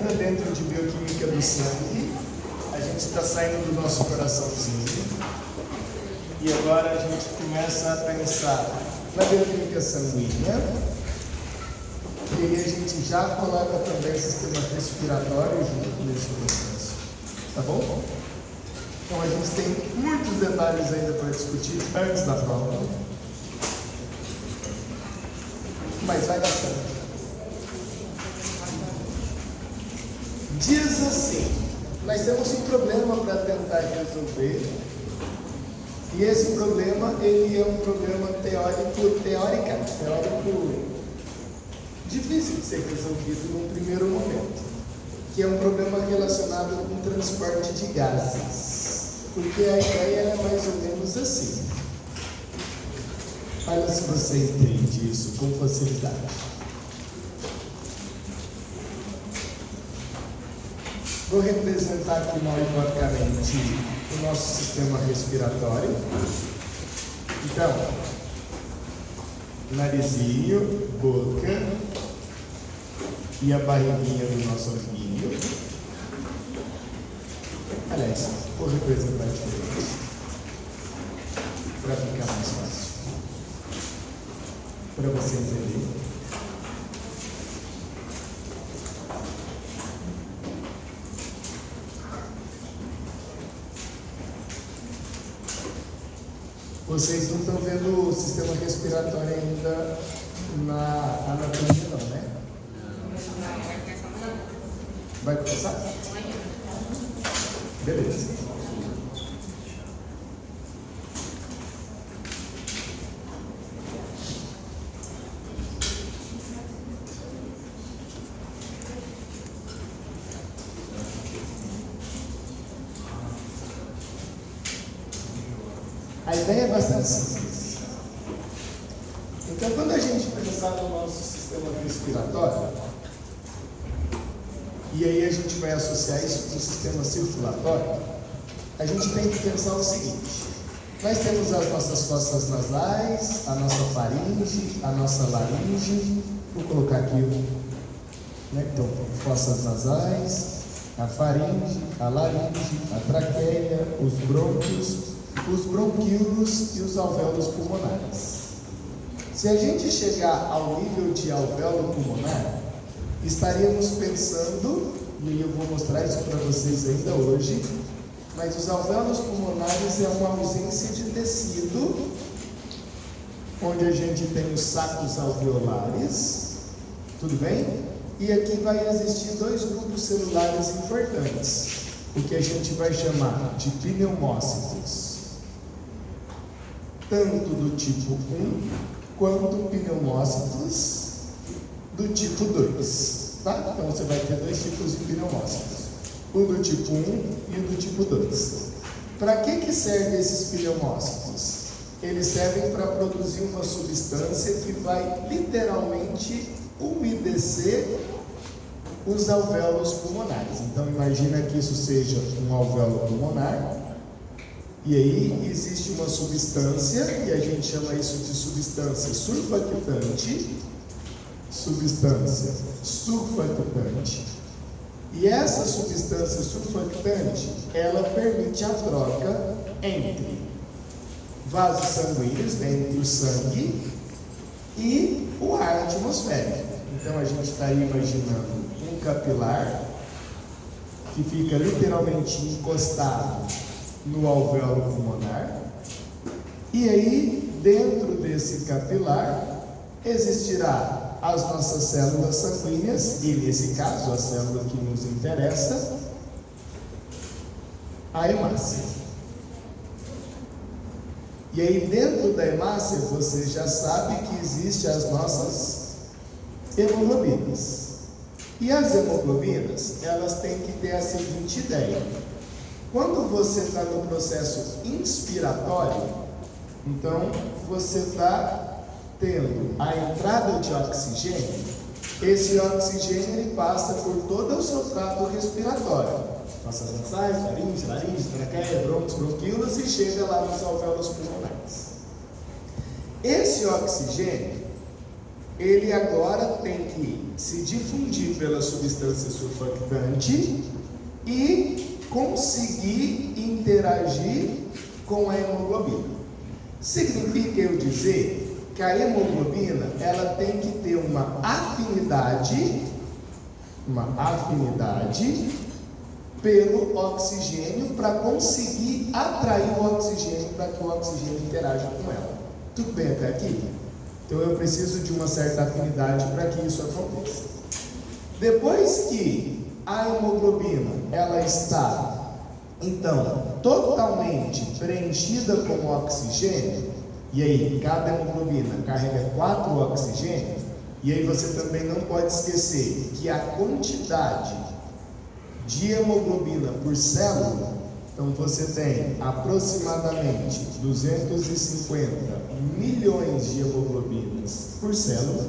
ainda dentro de bioquímica do sangue, a gente está saindo do nosso coraçãozinho e agora a gente começa a pensar na bioquímica sanguínea e aí a gente já coloca também o sistema respiratório junto nesse processo, tá bom? Então a gente tem muitos detalhes ainda para discutir antes da prova, mas vai dar certo. Diz assim, nós temos um problema para tentar resolver, e esse problema, ele é um problema teórico difícil de ser resolvido num primeiro momento, que é um problema relacionado com o transporte de gases, porque a ideia é mais ou menos assim. Olha se você entende isso com facilidade. Vou representar aqui maioricamente o nosso sistema respiratório. Então, narizinho, boca e a barriguinha do nosso amiguinho. Aliás, vou representar diferente para ficar mais fácil, para você entender. Vocês não estão vendo o sistema respiratório ainda na anatomia, não, né? Vai começar? Beleza. A ideia é bastante simples. Então, quando a gente pensar no nosso sistema respiratório, e aí a gente vai associar isso com o sistema circulatório, a gente tem que pensar o seguinte: nós temos as nossas fossas nasais, a nossa faringe, a nossa laringe. Vou colocar aqui, né? Então, fossas nasais, a faringe, a laringe, a traqueia, os brônquios, os bronquíolos e os alvéolos pulmonares. Se a gente chegar ao nível de alvéolo pulmonar, estaríamos pensando, e eu vou mostrar isso para vocês ainda hoje, mas os alvéolos pulmonares é uma ausência de tecido, onde a gente tem os sacos alveolares, tudo bem? E aqui vai existir dois grupos celulares importantes, o que a gente vai chamar de pneumócitos, tanto do tipo 1 quanto pneumócitos do tipo 2, tá? Então você vai ter dois tipos de pneumócitos, o do tipo 1 e o do tipo 2. Para que servem esses pneumócitos? Eles servem para produzir uma substância que vai literalmente umedecer os alvéolos pulmonares. Então imagina que isso seja um alvéolo pulmonar, e aí existe uma substância, e a gente chama isso de substância surfactante, e essa substância surfactante, ela permite a troca entre vasos sanguíneos, entre o sangue e o ar atmosférico. Então a gente está aí imaginando um capilar que fica literalmente encostado no alvéolo pulmonar, e aí dentro desse capilar existirá as nossas células sanguíneas, e nesse caso a célula que nos interessa, a hemácia. E aí dentro da hemácia você já sabe que existem as nossas hemoglobinas, e as hemoglobinas, elas têm que ter a seguinte ideia: quando você está no processo inspiratório, então você está tendo a entrada de oxigênio. Esse oxigênio ele passa por todo o seu trato respiratório, fossas nasais, faringe, laringe, traqueia, brônquios, bronquíolos, e chega lá nos alvéolos pulmonares. Esse oxigênio ele agora tem que se difundir pela substância surfactante e conseguir interagir com a hemoglobina. Significa eu dizer que a hemoglobina, ela tem que ter uma afinidade pelo oxigênio para conseguir atrair o oxigênio, para que o oxigênio interaja com ela. Tudo bem até aqui? Então eu preciso de uma certa afinidade para que isso aconteça. Depois que a hemoglobina ela está então totalmente preenchida com oxigênio, e aí cada hemoglobina carrega 4 oxigênios, e aí você também não pode esquecer que a quantidade de hemoglobina por célula, então você tem aproximadamente 250 milhões de hemoglobinas por célula,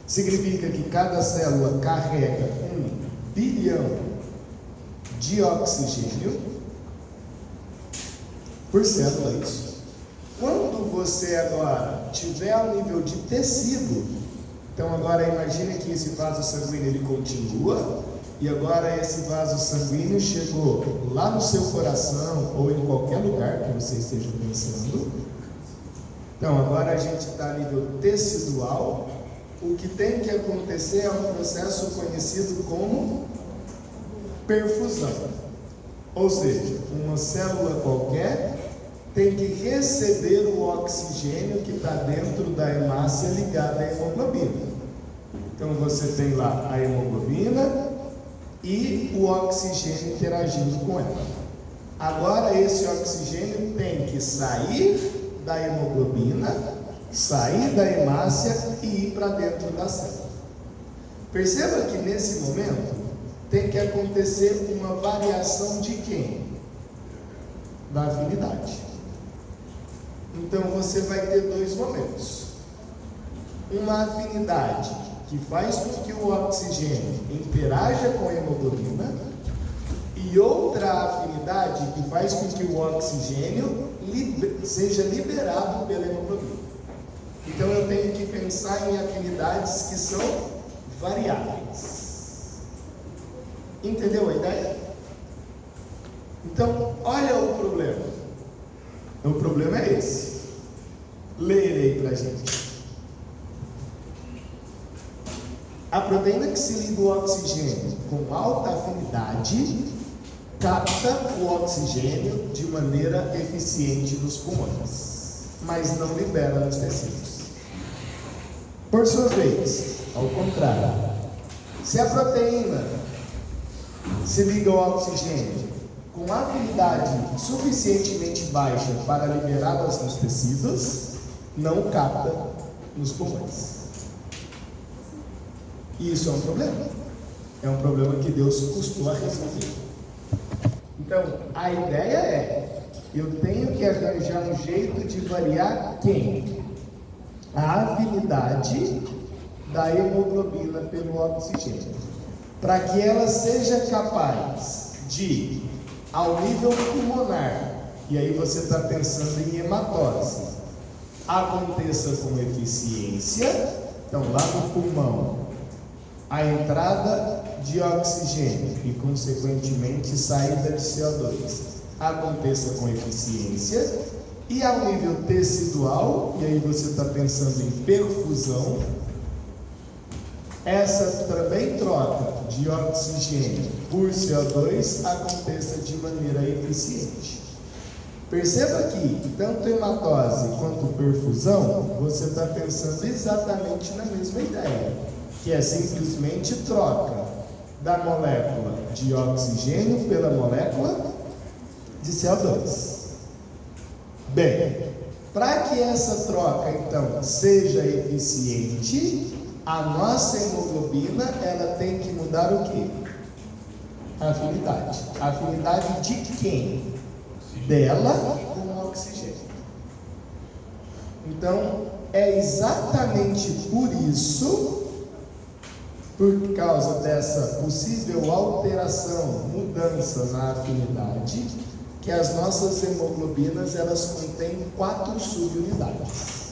significa que cada célula carrega 1 bilhão de oxigênio por célula, isso. Quando você agora tiver ao nível de tecido, então agora imagine que esse vaso sanguíneo ele continua, e agora esse vaso sanguíneo chegou lá no seu coração ou em qualquer lugar que você esteja pensando. Então agora a gente está a nível tecidual. O que tem que acontecer é um processo conhecido como perfusão. Ou seja, uma célula qualquer tem que receber o oxigênio que está dentro da hemácia ligada à hemoglobina. Então você tem lá a hemoglobina e o oxigênio interagindo com ela. Agora esse oxigênio tem que sair da hemoglobina, sair da hemácia e ir para dentro da célula. Perceba que nesse momento tem que acontecer uma variação de quem? Da afinidade. Então você vai ter 2 momentos. Uma afinidade que faz com que o oxigênio interaja com a hemoglobina, e outra afinidade que faz com que o oxigênio seja liberado pela hemoglobina. Então eu tenho que pensar em afinidades que são variáveis. Entendeu a ideia? Então, olha o problema. O problema é esse. Lê ele aí pra gente. A proteína que se liga ao oxigênio com alta afinidade capta o oxigênio de maneira eficiente nos pulmões, mas não libera nos tecidos. Por sua vez, ao contrário, se a proteína se liga ao oxigênio com afinidade suficientemente baixa para liberá-las nos tecidos, não capta nos pulmões. E isso é um problema. É um problema que Deus custou a resolver. Então, a ideia é: eu tenho que arranjar um jeito de variar quem? A afinidade da hemoglobina pelo oxigênio, para que ela seja capaz de, ao nível pulmonar, e aí você está pensando em hematose, aconteça com eficiência. Então, lá no pulmão, a entrada de oxigênio e, consequentemente, saída de CO2 aconteça com eficiência, e ao nível tecidual, e aí você está pensando em perfusão, essa também troca de oxigênio por CO2 aconteça de maneira eficiente. Perceba que tanto hematose quanto perfusão, você está pensando exatamente na mesma ideia, que é simplesmente troca da molécula de oxigênio pela molécula de CO2. Bem, para que essa troca então seja eficiente, a nossa hemoglobina ela tem que mudar o quê? A afinidade. A afinidade de quem? Dela com o oxigênio. Então, é exatamente por isso, por causa dessa possível alteração, mudança na afinidade, que as nossas hemoglobinas elas contêm 4 subunidades.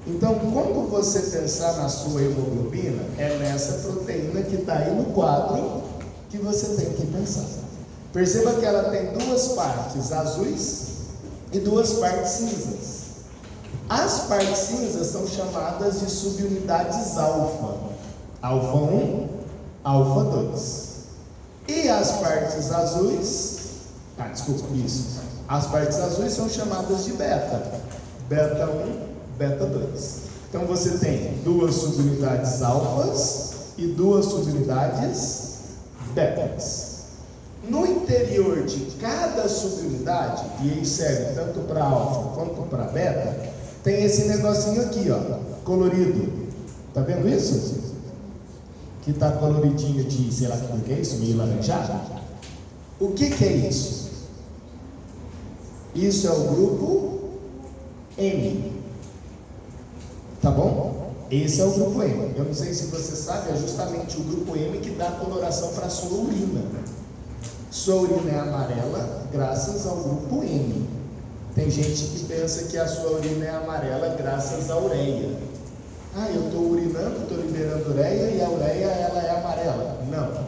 Então, quando você pensar na sua hemoglobina, é nessa proteína que está aí no quadro que você tem que pensar. Perceba que ela tem duas partes azuis e duas partes cinzas. As partes cinzas são chamadas de subunidades alfa. Alfa 1, alfa 2. E as partes azuis, as partes azuis são chamadas de beta. Beta 1, beta 2. Então você tem duas subunidades alfas e duas subunidades betas. No interior de cada subunidade, e aí serve tanto para alfa quanto para beta, tem esse negocinho aqui, ó, colorido. Tá vendo isso? Que tá coloridinho de, sei lá o que é isso, meio laranjado. O que é isso? Isso é o grupo M. Tá bom? Esse é o grupo M. Eu não sei se você sabe, é justamente o grupo M que dá coloração para a sua urina. Sua urina é amarela graças ao grupo M. Tem gente que pensa que a sua urina é amarela graças à ureia. Eu estou urinando, estou liberando ureia e a ureia ela é amarela. Não,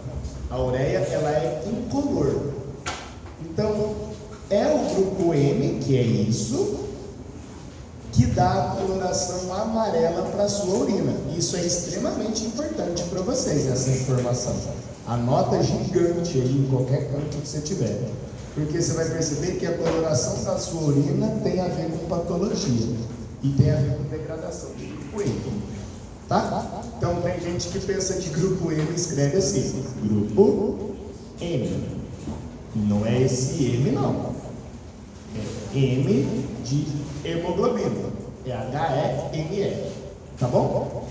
a ureia ela é incolor. Então, é o grupo M, que é isso, que dá a coloração amarela para a sua urina. Isso é extremamente importante para vocês, essa informação. Anota gigante aí em qualquer canto que você tiver. Porque você vai perceber que a coloração da sua urina tem a ver com patologia. E tem a ver com degradação de grupo M. Tá? Então tem gente que pensa que grupo M escreve assim. Grupo M. Não é esse M não. É M de hemoglobina. É HEME. Tá bom?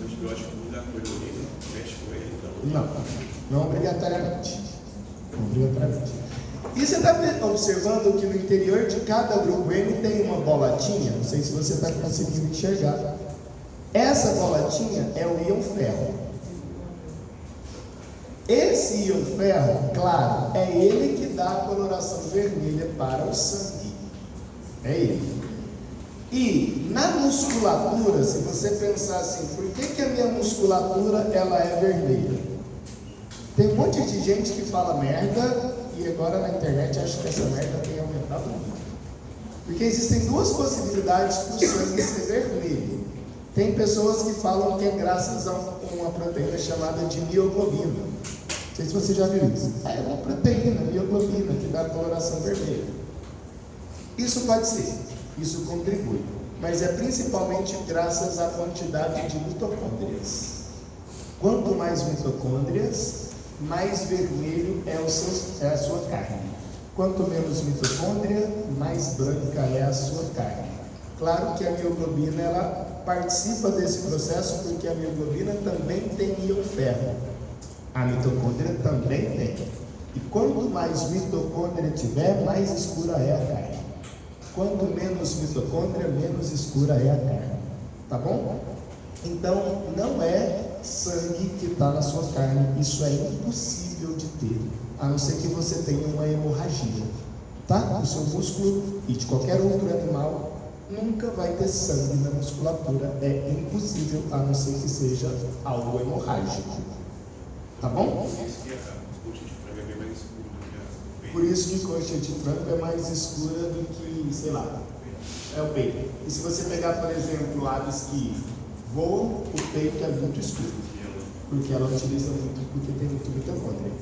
O antibiótico muda a cor da urina, mexe com ele, então. Não obrigatoriamente. E você está observando que no interior de cada grupo M tem uma bolotinha? Não sei se você está conseguindo enxergar. Essa bolotinha é o íon ferro. Esse íon ferro, claro, é ele que dá a coloração vermelha para o sangue. É ele. E na musculatura, se você pensar assim, por que a minha musculatura ela é vermelha? Tem um monte de gente que fala merda e agora na internet acho que essa merda tem aumentado muito. Porque existem duas possibilidades para o sangue ser vermelho. Tem pessoas que falam que é graças a uma proteína chamada de mioglobina. Não sei se você já viu isso. É uma proteína, mioglobina, que dá a coloração vermelha. Isso pode ser, isso contribui. Mas é principalmente graças à quantidade de mitocôndrias. Quanto mais mitocôndrias, mais vermelho é a sua carne. Quanto menos mitocôndria, mais branca é a sua carne. Claro que a mioglobina ela participa desse processo porque a mioglobina também tem íon ferro. A mitocôndria também tem. E quanto mais mitocôndria tiver, mais escura é a carne. Quanto menos mitocôndria, menos escura é a carne. Tá bom? Então, não é sangue que está na sua carne. Isso é impossível de ter, a não ser que você tenha uma hemorragia. Tá? O seu músculo e de qualquer outro animal nunca vai ter sangue na musculatura. É impossível, a não ser que seja algo hemorrágico. Tá bom? Por isso que coxa de frango é mais escura do que, sei lá, é o peito. E se você pegar, por exemplo, aves que voam, o peito é muito escuro. Porque ela utiliza muito, porque tem muito mitocôndria.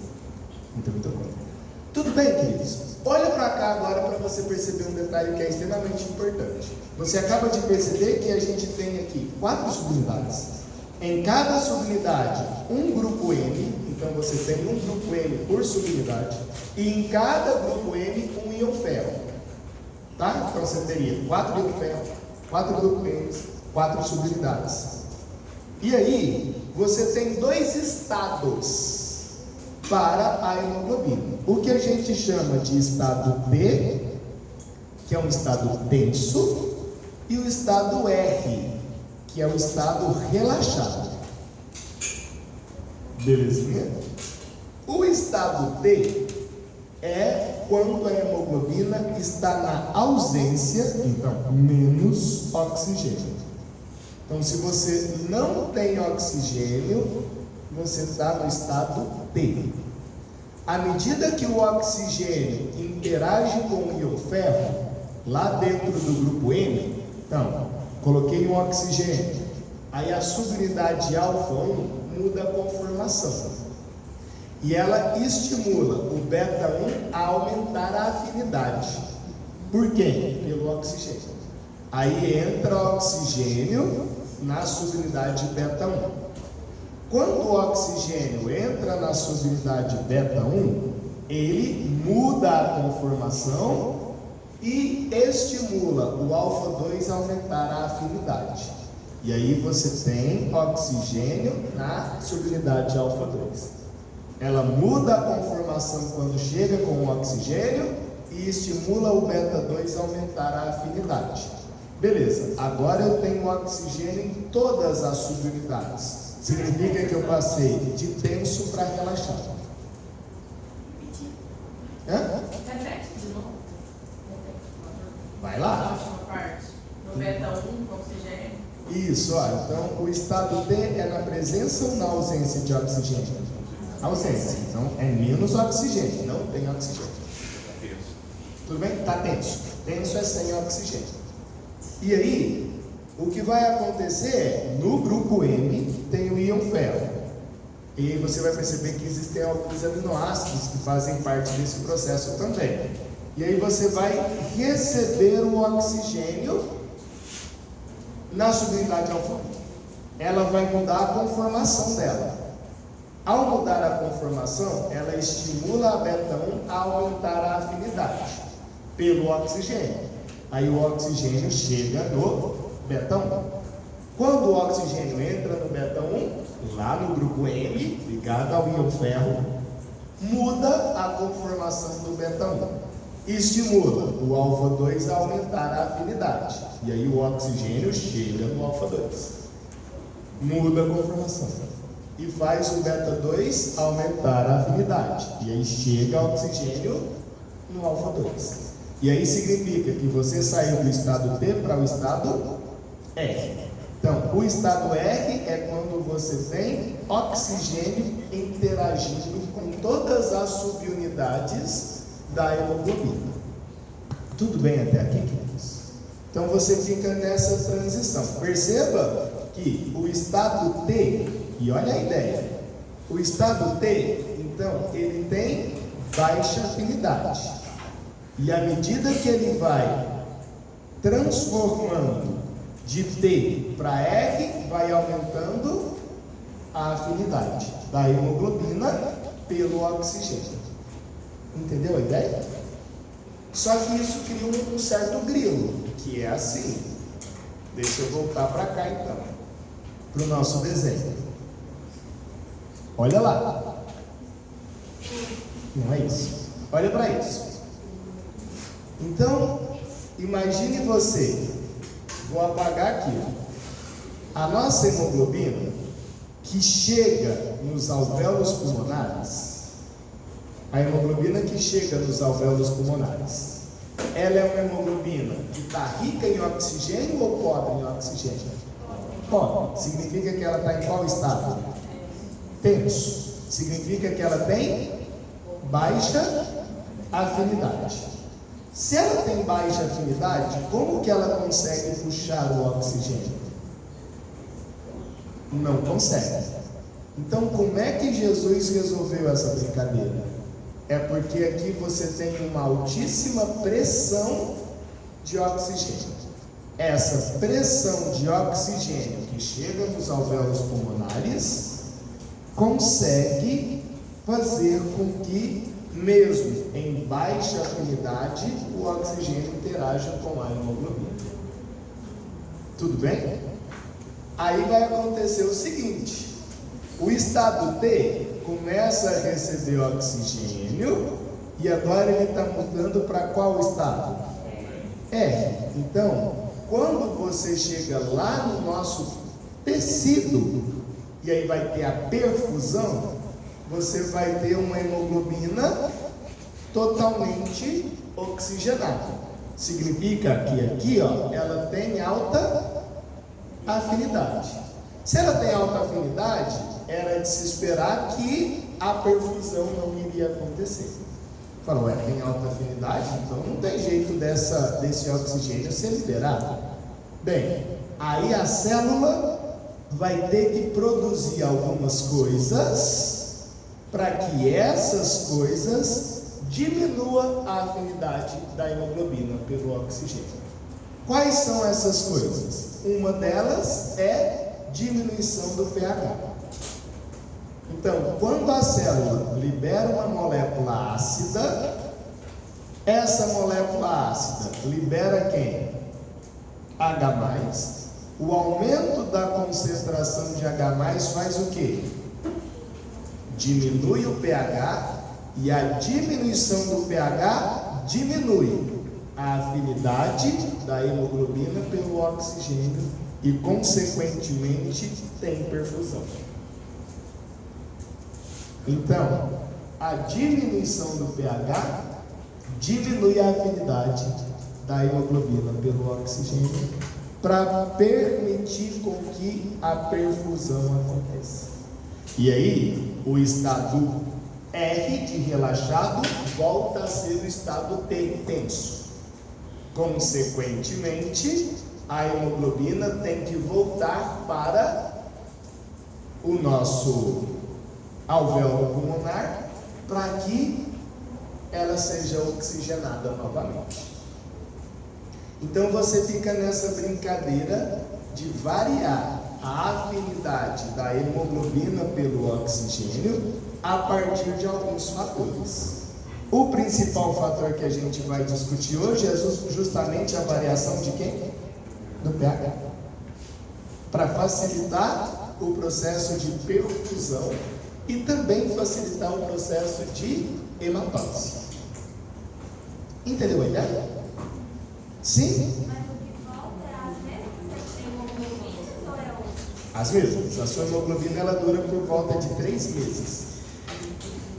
Muita mitocôndria. Tudo bem, queridos? Olha para cá agora para você perceber um detalhe que é extremamente importante. Você acaba de perceber que a gente tem aqui 4 subunidades. Em cada subunidade, um grupo M. Então você tem um grupo M por subunidade. E em cada grupo M, um íon ferro. Tá? Então você teria 4 íon ferro, 4 grupos M, 4 subunidades. E aí, você tem 2 estados para a hemoglobina. O que a gente chama de estado D, que é um estado denso, e o estado R, que é o estado relaxado. Belezinha? O estado D é quando a hemoglobina está na ausência, então, menos oxigênio. Então, se você não tem oxigênio, você está no estado T. À medida que o oxigênio interage com o íon ferro, lá dentro do grupo M, então, coloquei um oxigênio, aí a subunidade alfa 1 muda a conformação. E ela estimula o beta 1 a aumentar a afinidade. Por quê? Pelo oxigênio. Aí entra o oxigênio na subunidade beta 1. Quando o oxigênio entra na subunidade beta 1, ele muda a conformação e estimula o alfa 2 a aumentar a afinidade. E aí você tem oxigênio na subunidade alfa 2. Ela muda a conformação quando chega com o oxigênio e estimula o beta 2 a aumentar a afinidade. Beleza, agora eu tenho oxigênio em todas as subunidades. Significa que eu passei de tenso para relaxado. Hã? Vai lá. A última parte. No beta 1, oxigênio. Isso, ó. Então o estado D é na presença ou na ausência de oxigênio? Ausência. Então é menos oxigênio, não tem oxigênio. Tudo bem? Está tenso. Tenso é sem oxigênio. E aí, o que vai acontecer é, no grupo M tem o íon ferro. E você vai perceber que existem alguns aminoácidos que fazem parte desse processo também. E aí você vai receber o oxigênio na subunidade alfa 1. Ela vai mudar a conformação dela. Ao mudar a conformação, ela estimula a beta 1 a aumentar a afinidade pelo oxigênio. Aí o oxigênio chega no beta 1. Quando o oxigênio entra no beta 1, lá no grupo M, ligado ao íon ferro, muda a conformação do beta 1. Estimula o alfa 2 a aumentar a afinidade. E aí o oxigênio chega no alfa 2. Muda a conformação. E faz o beta 2 aumentar a afinidade. E aí chega o oxigênio no alfa 2. E aí significa que você saiu do estado T para o estado R. Então, o estado R é quando você tem oxigênio interagindo com todas as subunidades da hemoglobina. Tudo bem até aqui, queridos? Então você fica nessa transição. Perceba que o estado T, e olha a ideia, o estado T, então, ele tem baixa afinidade. E à medida que ele vai transformando de T para R, vai aumentando a afinidade da hemoglobina pelo oxigênio. Entendeu a ideia? Só que isso cria um certo grilo, que é assim. Deixa eu voltar para cá então, para o nosso desenho. Olha lá. Não é isso. Olha para isso. Então, imagine você, vou apagar aqui, ó, a nossa hemoglobina que chega nos alvéolos pulmonares, a hemoglobina que chega nos alvéolos pulmonares, ela é uma hemoglobina que está rica em oxigênio ou pobre em oxigênio? Pobre. Significa que ela está em qual estado? Tenso. Significa que ela tem baixa afinidade. Se ela tem baixa afinidade, como que ela consegue puxar o oxigênio? Não consegue. Então, como é que Jesus resolveu essa brincadeira? É porque aqui você tem uma altíssima pressão de oxigênio. Essa pressão de oxigênio que chega nos alvéolos pulmonares consegue fazer com que, mesmo em baixa afinidade, o oxigênio interaja com a hemoglobina. Tudo bem? Aí vai acontecer o seguinte: o estado T começa a receber oxigênio e agora ele está mudando para qual estado? R. Então, quando você chega lá no nosso tecido, e aí vai ter a perfusão, você vai ter uma hemoglobina totalmente oxigenada. Significa que aqui, ó, ela tem alta afinidade. Se ela tem alta afinidade, era de se esperar que a perfusão não iria acontecer. Falou, tem alta afinidade, então não tem jeito desse oxigênio ser liberado. Bem, aí a célula vai ter que produzir algumas coisas para que essas coisas diminua a afinidade da hemoglobina pelo oxigênio. Quais são essas coisas? Uma delas é diminuição do pH. Então, quando a célula libera uma molécula ácida, essa molécula ácida libera quem? H+. O aumento da concentração de H+, faz o quê? Diminui o pH, e a diminuição do pH diminui a afinidade da hemoglobina pelo oxigênio e, consequentemente, tem perfusão. Então, a diminuição do pH diminui a afinidade da hemoglobina pelo oxigênio para permitir com que a perfusão aconteça. E aí, o estado R de relaxado volta a ser o estado T tenso. Consequentemente, a hemoglobina tem que voltar para o nosso alvéolo pulmonar para que ela seja oxigenada novamente. Então você fica nessa brincadeira de variar a afinidade da hemoglobina pelo oxigênio a partir de alguns fatores. O principal fator que a gente vai discutir hoje é justamente a variação de quem? Do pH. Para facilitar o processo de perfusão e também facilitar o processo de hematose. Entendeu a ideia? Sim? Mas o que falta é as mesmas hemoglobinas ou é outra? As mesmas. A sua hemoglobina ela dura por volta de 3 meses.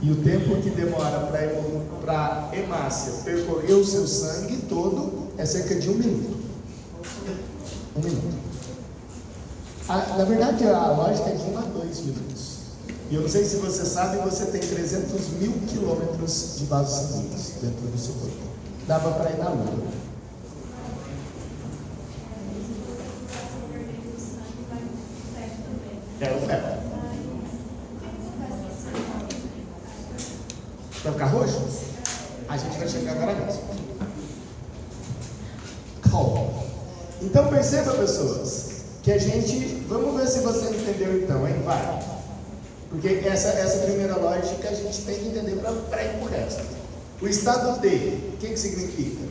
E o tempo que demora para a hemácia percorrer o seu sangue todo é cerca de 1 minuto. 1 minuto. Na verdade, a lógica é de 1 a 2 minutos. E eu não sei se você sabe, você tem 300 mil quilômetros de vasos sanguíneos dentro do seu corpo. Dava para ir na lua. É o ferro. Vai ficar roxo? A gente vai chegar agora mesmo. Calma. Então perceba, pessoas, que a gente... Vamos ver se você entendeu então, hein? Vai. Porque essa primeira lógica a gente tem que entender para ir para o resto. O estado T, o que significa?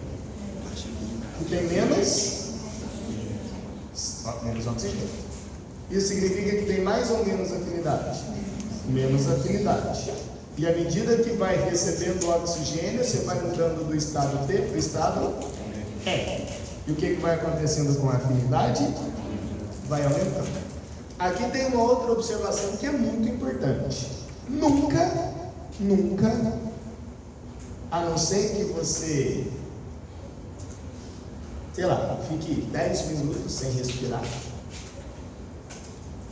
Que tem menos oxigênio. Isso significa que tem mais ou menos afinidade? Menos afinidade. E à medida que vai recebendo o oxigênio, você vai mudando do estado T para o estado E. E o que vai acontecendo com a afinidade? Vai aumentando. Aqui tem uma outra observação que é muito importante. Nunca, a não ser que você, sei lá, fique 10 minutos sem respirar,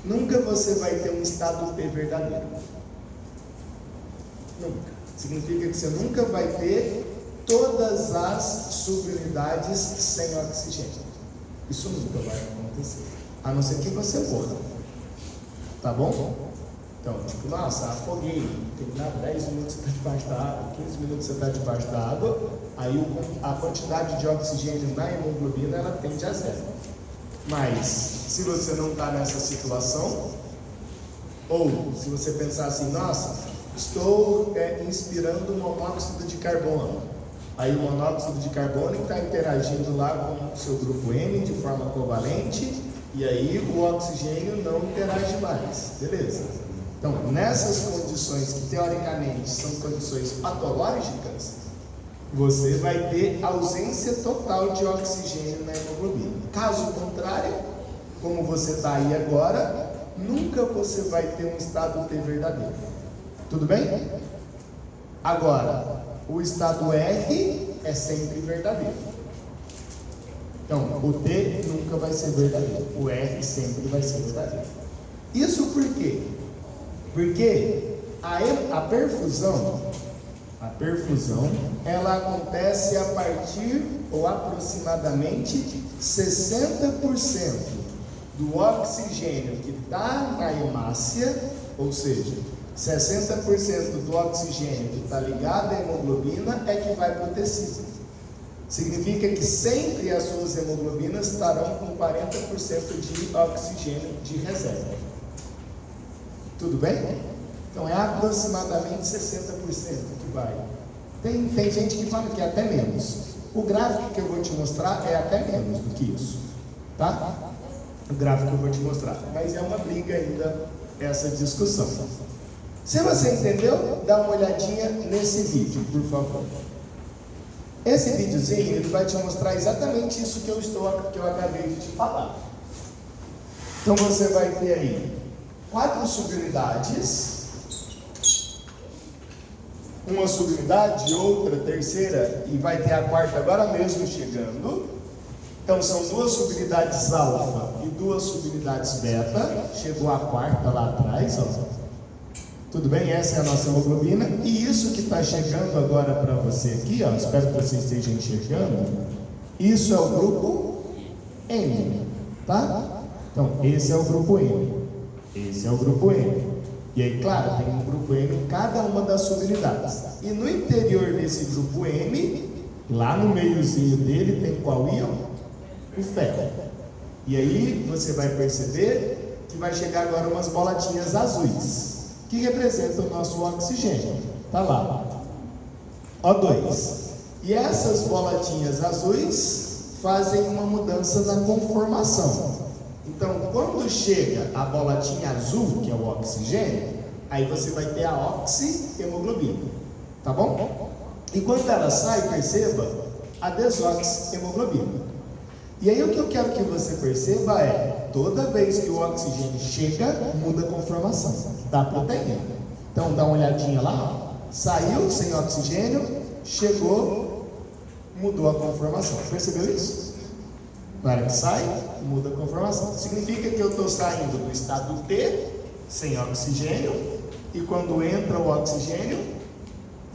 nunca você vai ter um estado T verdadeiro. Nunca. Significa que você nunca vai ter todas as subunidades sem oxigênio. Isso nunca vai acontecer. A não ser que você morra. Tá bom? Então, tipo, nossa, afoguei. Tem nada, 10 minutos você está debaixo da água, 15 minutos você está debaixo da água. Aí a quantidade de oxigênio na hemoglobina ela tende a 0. Mas, se você não está nessa situação, ou se você pensar assim, nossa, estou inspirando monóxido de carbono. Aí o monóxido de carbono está interagindo lá com o seu grupo N de forma covalente, e aí o oxigênio não interage mais. Beleza. Então, nessas condições que teoricamente são condições patológicas, você vai ter ausência total de oxigênio na hemoglobina. Caso contrário, como você está aí agora, nunca você vai ter um estado T verdadeiro. Tudo bem? Agora, o estado R é sempre verdadeiro. Então, o T nunca vai ser verdadeiro, o R sempre vai ser verdadeiro. Isso por quê? Porque a perfusão, ela acontece a partir ou aproximadamente 60% do oxigênio que está na hemácia, ou seja, 60% do oxigênio que está ligado à hemoglobina é que vai para o tecido. Significa que sempre as suas hemoglobinas estarão com 40% de oxigênio de reserva. Tudo bem? Então é aproximadamente 60% que vai. Tem gente que fala que é até menos. O gráfico que eu vou te mostrar é até menos do que isso, tá? O gráfico que eu vou te mostrar. Mas é uma briga ainda essa discussão. Se você entendeu, dá uma olhadinha nesse vídeo, por favor. Esse videozinho, ele vai te mostrar exatamente isso que eu acabei de te falar. Então você vai ter aí 4 subunidades, uma subunidade, outra, terceira, e vai ter a quarta agora mesmo chegando. Então são 2 subunidades alfa e 2 subunidades beta. Chegou a quarta lá atrás, ó. Tudo bem? Essa é a nossa hemoglobina. E isso que está chegando agora para você aqui, ó, espero que você esteja enxergando. Isso é o grupo M, tá? Então esse é o grupo M. Esse é o grupo M. E aí, claro, tem um grupo M em cada uma das subunidades. E no interior desse grupo M, lá no meiozinho dele, tem qual íon? O ferro. E aí você vai perceber que vai chegar agora umas bolotinhas azuis, que representam o nosso oxigênio. Tá lá. O2. E essas bolotinhas azuis fazem uma mudança na conformação. Então, quando chega a bolotinha azul, que é o oxigênio, aí você vai ter a oxihemoglobina, tá bom? E quando ela sai, perceba a desoxihemoglobina. E aí o que eu quero que você perceba é, toda vez que o oxigênio chega, muda a conformação da proteína. Então, dá uma olhadinha lá, ó. Saiu sem oxigênio, chegou, mudou a conformação. Percebeu isso? Na hora que sai, muda a conformação. Significa que eu estou saindo do estado T, sem oxigênio, e quando entra o oxigênio,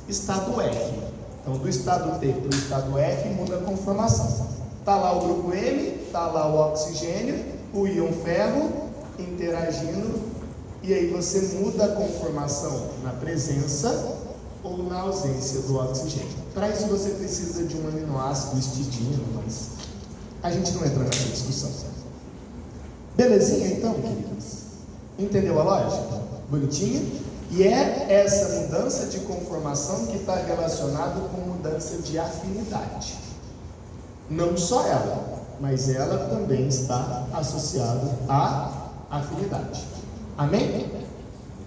estado F. Então, do estado T para o estado F, muda a conformação. Está lá o grupo M, está lá o oxigênio, o íon ferro interagindo, e aí você muda a conformação na presença ou na ausência do oxigênio. Para isso você precisa de um aminoácido histidino, mas a gente não entra nessa discussão. Belezinha então, queridos? Entendeu a lógica? Bonitinho? E é essa mudança de conformação que está relacionada com mudança de afinidade. Não só ela, mas ela também está associada à afinidade. Amém?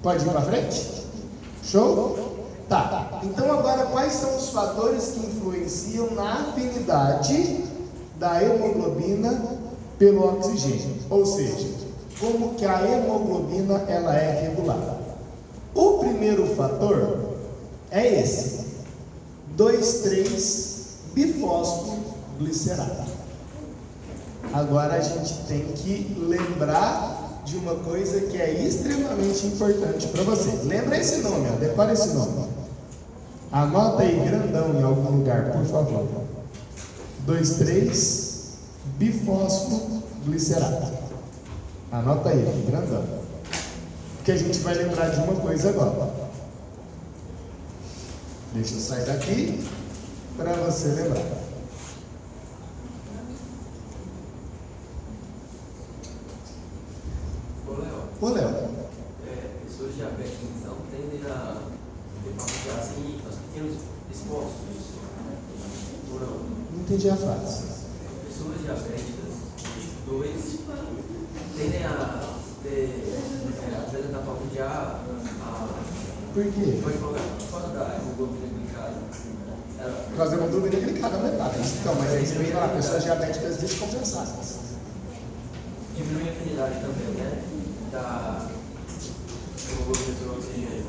Pode ir para frente? Show? Tá. Então agora quais são os fatores que influenciam na afinidade da hemoglobina pelo oxigênio? Ou seja, como que a hemoglobina ela é regulada? O primeiro fator é esse: 2,3-bifosfoglicerato. Agora a gente tem que lembrar de uma coisa que é extremamente importante para você. Lembra esse nome, ó, decora esse nome. Anota aí grandão em algum lugar, por favor. 2,3-bifosfoglicerato. Anota aí, grandão. Porque a gente vai lembrar de uma coisa agora. Deixa eu sair daqui para você lembrar. Ô, Léo. Pessoas diabéticas, então, tendem a ter assim, os pequenos esforços. Ou não? Não entendi a frase. Pessoas diabéticas, tipo 2, tendem a ter, apresentar falta de ar. Por quê? Pode colocar fora da hemoglobina glicada. Por causa da hemoglobina glicada aumentada. Então, mas aí você vem lá, pessoas diabéticas descompensadas. Diminui a afinidade também, né? Da hemoglobina do oxigênio.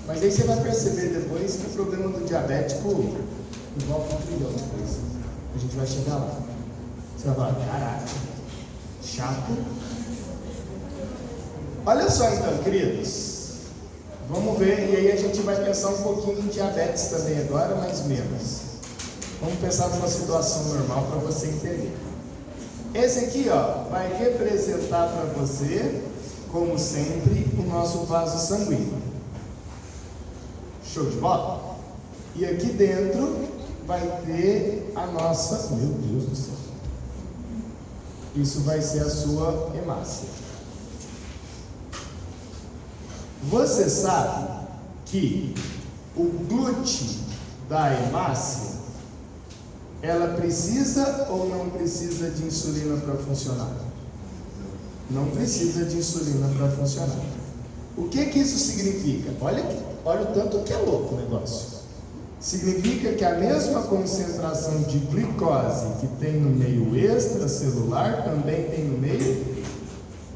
Mas aí você vai perceber depois que o problema do diabético envolve um trilhão de coisas. A gente vai chegar lá. Você vai falar, caraca, chato. Olha só então, queridos. Vamos ver, e aí a gente vai pensar um pouquinho em diabetes também agora, mas menos. Vamos pensar numa situação normal para você entender. Esse aqui, ó, vai representar para você, como sempre, o nosso vaso sanguíneo. Show de bola? E aqui dentro vai ter a nossa... Meu Deus do céu. Isso vai ser a sua hemácia. Você sabe que o glúteo da hemácia, ela precisa ou não precisa de insulina para funcionar? Não precisa de insulina para funcionar. O que isso significa? Olha o tanto que é louco o negócio. Significa que a mesma concentração de glicose que tem no meio extracelular também tem no meio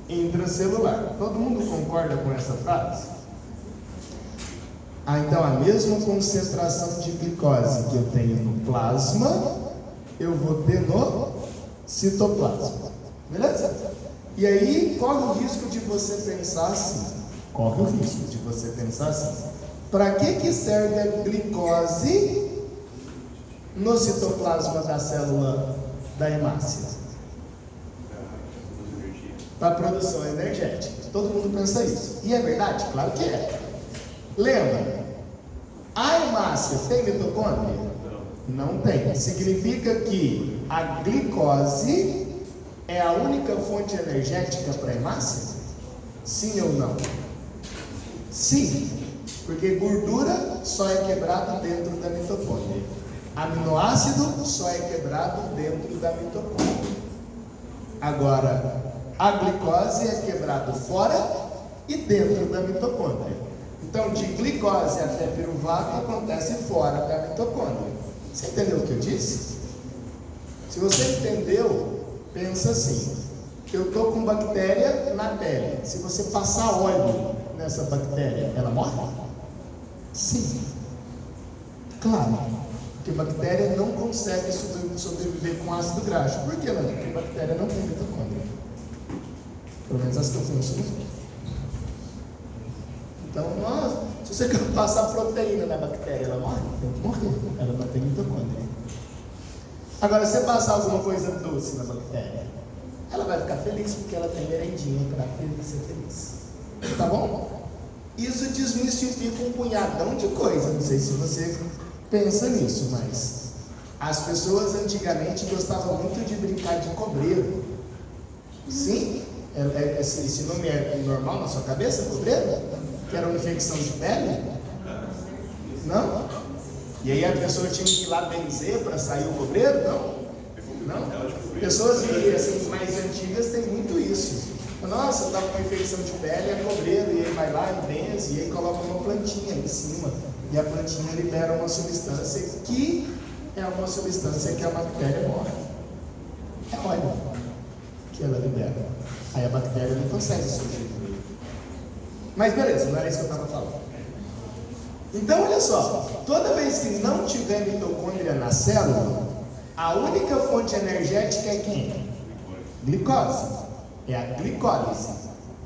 intracelular. Todo mundo concorda com essa frase? Então a mesma concentração de glicose que eu tenho no plasma, eu vou ter no citoplasma. Beleza? E aí, corre o risco de você pensar assim. Corre o risco de você pensar assim. Para que serve a glicose no citoplasma da célula da hemácia? Para a produção energética. Todo mundo pensa isso. E é verdade? Claro que é. Lembra? A hemácia tem mitocôndria? Não tem. Significa que a glicose é a única fonte energética para a hemácia? Sim ou não? Sim. Porque gordura só é quebrado dentro da mitocôndria. Aminoácido só é quebrado dentro da mitocôndria. Agora, a glicose é quebrado fora e dentro da mitocôndria. Então, de glicose até piruvato acontece fora da mitocôndria. Você entendeu o que eu disse? Se você entendeu, pensa assim: eu estou com bactéria na pele. Se você passar óleo nessa bactéria, ela morre? Sim. Claro. Porque bactéria não consegue sobreviver com ácido graxo. Por que não? Porque bactéria não tem mitocôndria. Pelo menos as que eu conheço. Então, se você passar proteína na bactéria, ela morre? Tem que morrer. Ela não tem mitocôndria. Agora, se você passar alguma coisa doce na bactéria, ela vai ficar feliz porque ela tem merendinha para ser feliz. Tá bom? Isso desmistifica um punhadão de coisa. Não sei se você pensa nisso, mas as pessoas antigamente gostavam muito de brincar de cobreiro. Sim? Esse nome é normal na sua cabeça, cobreiro? Que era uma infecção de pele? Não? E aí a pessoa tinha que ir lá benzer para sair o cobreiro? Não? Pessoas assim, mais antigas têm muito isso. Nossa, está com uma infecção de pele, é cobreiro, e aí vai lá e benze, e aí coloca uma plantinha em cima, e a plantinha libera uma substância que é uma substância que a bactéria morre. É óleo que ela libera. Aí a bactéria não consegue sobreviver. Mas beleza, não era isso que eu estava falando. Então olha só, toda vez que não tiver mitocôndria na célula, a única fonte energética é quem? Glicose. É a glicólise,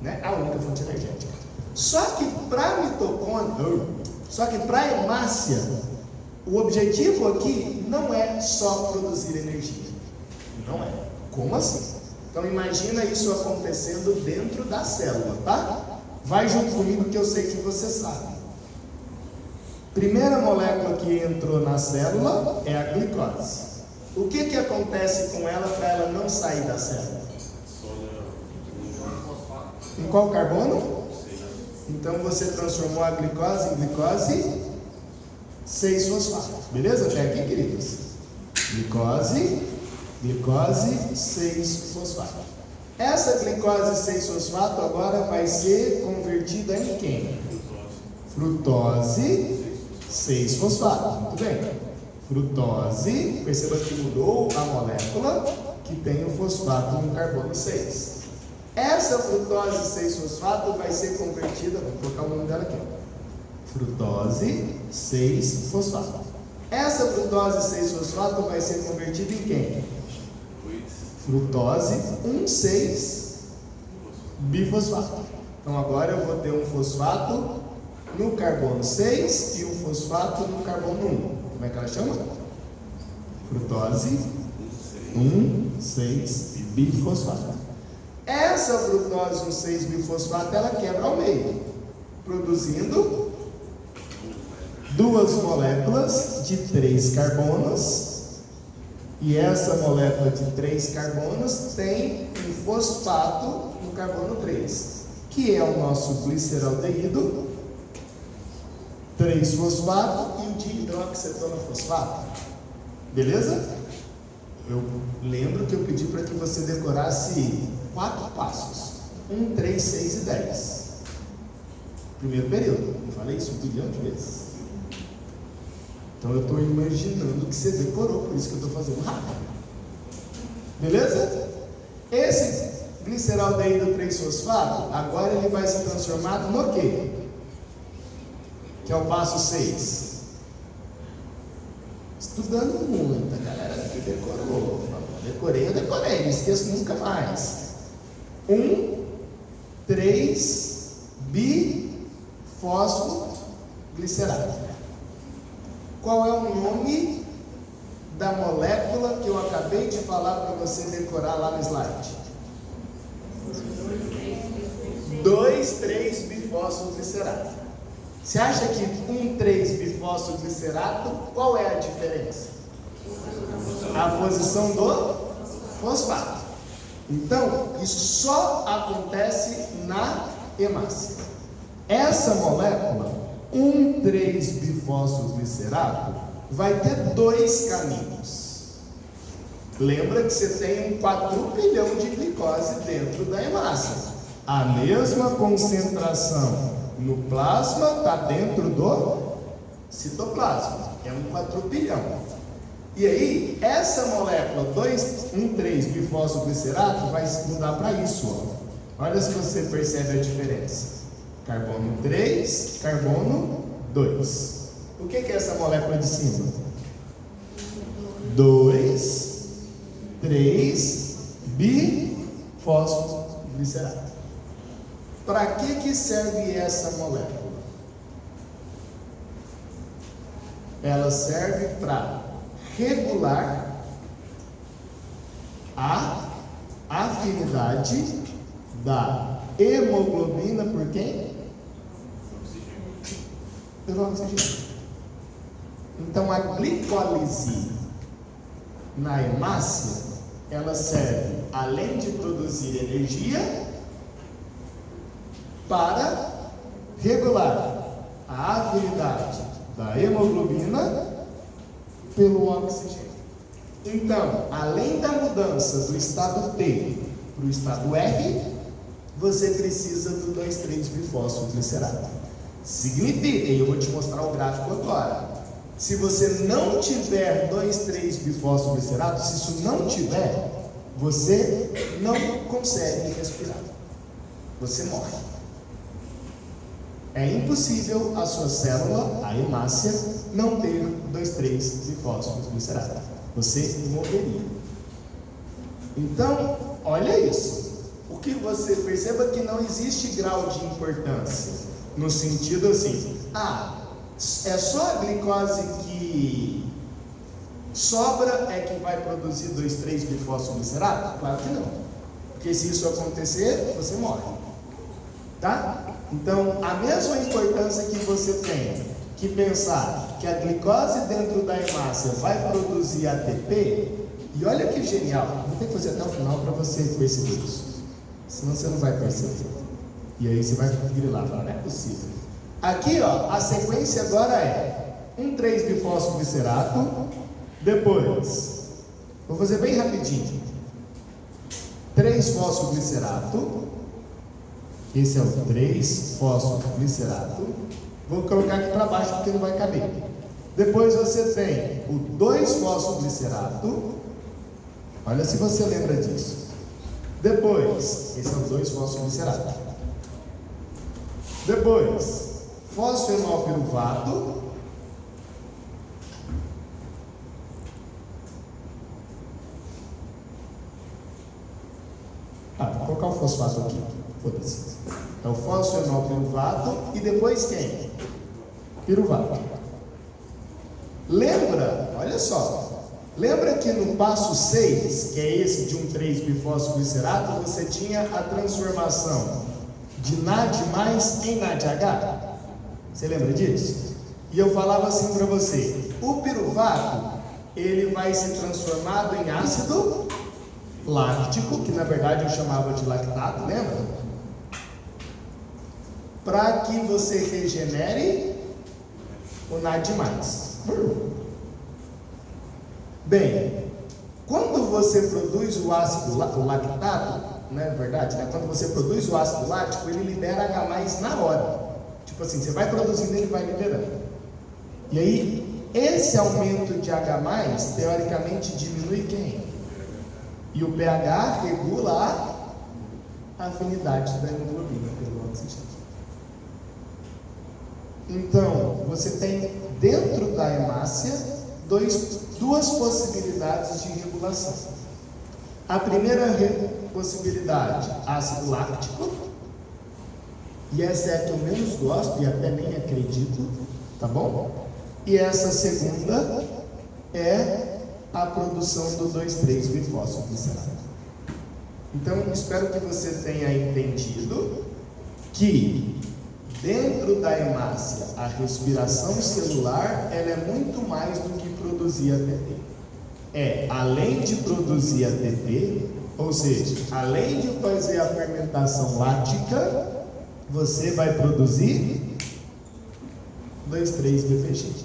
né? A única fonte energética. Só que para mitocôndria, só que para a hemácia, o objetivo aqui não é só produzir energia. Não é. Como assim? Então imagina isso acontecendo dentro da célula, tá? Vai junto comigo que eu sei que você sabe. Primeira molécula que entrou na célula é a glicose. O que acontece com ela para ela não sair da célula? Em qual carbono? Então você transformou a glicose em glicose 6-fosfato. Beleza? Até aqui, queridos? Glicose 6-fosfato. Essa glicose 6-fosfato agora vai ser convertida em quem? Frutose 6-fosfato. Muito bem. Frutose, perceba que mudou a molécula que tem o fosfato no carbono 6. Essa frutose 6-fosfato vai ser convertida, vou colocar o nome dela aqui, frutose 6-fosfato. Essa frutose 6-fosfato vai ser convertida em quem? Frutose 1,6-bifosfato. Então agora eu vou ter um fosfato no carbono 6 e um fosfato no carbono 1. Como é que ela chama? Frutose 1,6-bifosfato. Essa frutose 1,6-bifosfato ela quebra ao meio, produzindo 2 moléculas de 3 carbonos. E essa molécula de 3 carbonos tem um fosfato no carbono 3, que é o nosso gliceraldeído 3-fosfato e o dihidroxetonofosfato. Beleza? Eu lembro que eu pedi para que você decorasse 4 passos: 1, 3, 6 e 10. Primeiro período, eu falei isso 1 bilhão de vezes. Então eu estou imaginando que você decorou, por isso que eu estou fazendo rápido. Beleza? Esse gliceraldeído 3-fosfato, agora ele vai se transformar no quê? Que é o passo 6. Estudando muito, a galera aqui decorou. Eu decorei, não esqueço nunca mais. 1,3-bifosfoglicerato. Qual é o nome da molécula que eu acabei de falar para você decorar lá no slide? 2,3-bifosfoglicerato. Você acha que 1,3-bifosfoglicerato, qual é a diferença? A posição do fosfato. Então, isso só acontece na hemácia. Essa molécula, 1,3-bifosfoglicerato, vai ter 2 caminhos. Lembra que você tem um quadrupilhão de glicose dentro da hemácia. A mesma concentração no plasma está dentro do citoplasma. É um quadrupilhão. E aí, essa molécula 1,3-bifosfoglicerato vai se mudar para isso. Ó. Olha se você percebe a diferença. Carbono 3, carbono 2. O que é essa molécula de cima? 2,3-bifosfoglicerato. Para que serve essa molécula? Ela serve para regular a afinidade da hemoglobina por quem? Pelo oxigênio. Então a glicólise na hemácia, ela serve, além de produzir energia, para regular a afinidade da hemoglobina pelo oxigênio. Então, além da mudança do estado T para o estado R, você precisa do 2,3-bifosfoglicerato. Significa, e eu vou te mostrar o gráfico agora, se você não tiver 2,3-bifosfoglicerato, se isso não tiver, você não consegue respirar. Você morre. É impossível a sua célula, a hemácia, não ter 2,3-bifosfoglicerato. Você morreria. Então, olha isso. O que você perceba que não existe grau de importância. No sentido assim, é só a glicose que sobra é que vai produzir 2,3-bifosfoglicerato? Claro que não. Porque se isso acontecer, você morre. Tá? Então, a mesma importância que você tem que pensar que a glicose dentro da hemácia vai produzir ATP, e olha que genial, vou ter que fazer até o final para você perceber isso, senão você não vai perceber, e aí você vai grilar, não é possível. Aqui, ó, a sequência agora é 1,3-bifosfoglicerato, depois, vou fazer bem rapidinho, 3-fosfoglicerato, esse é o 3-fosfoglicerato. Vou colocar aqui para baixo porque não vai caber. Depois você tem o 2-fosfoglicerato. Olha se você lembra disso. Depois, esse é o 2-fosfoglicerato. Depois, fosfenolpiruvato, vou colocar o fosfato aqui, foda-se. É o fosfenolpiruvato e depois quem? Piruvato. Lembra, olha só, lembra que no passo 6, que é esse de um 3-bifosfoglicerato, você tinha a transformação de NAD+ em NADH? Você lembra disso? E eu falava assim para você, o piruvato, ele vai ser transformado em ácido láctico, que na verdade eu chamava de lactato, lembra? Para que você regenere o NAD+. Bem, quando você produz o ácido lactato, não é verdade, né? Quando você produz o ácido lático, ele libera H+ na hora. Tipo assim, você vai produzindo, ele vai liberando. E aí, esse aumento de H+, teoricamente, diminui quem? E o pH regula a afinidade da hemoglobina pelo oxigênio. Então, você tem dentro da hemácia duas possibilidades de regulação. A primeira possibilidade, ácido láctico, e essa é a que eu menos gosto e até nem acredito, tá bom? E essa segunda é a produção do 2,3-bifosfoglicerato. Então, espero que você tenha entendido que dentro da hemácia, a respiração celular, ela é muito mais do que produzir ATP. Além de produzir ATP, ou seja, além de fazer a fermentação láctica, você vai produzir 2,3-BPG,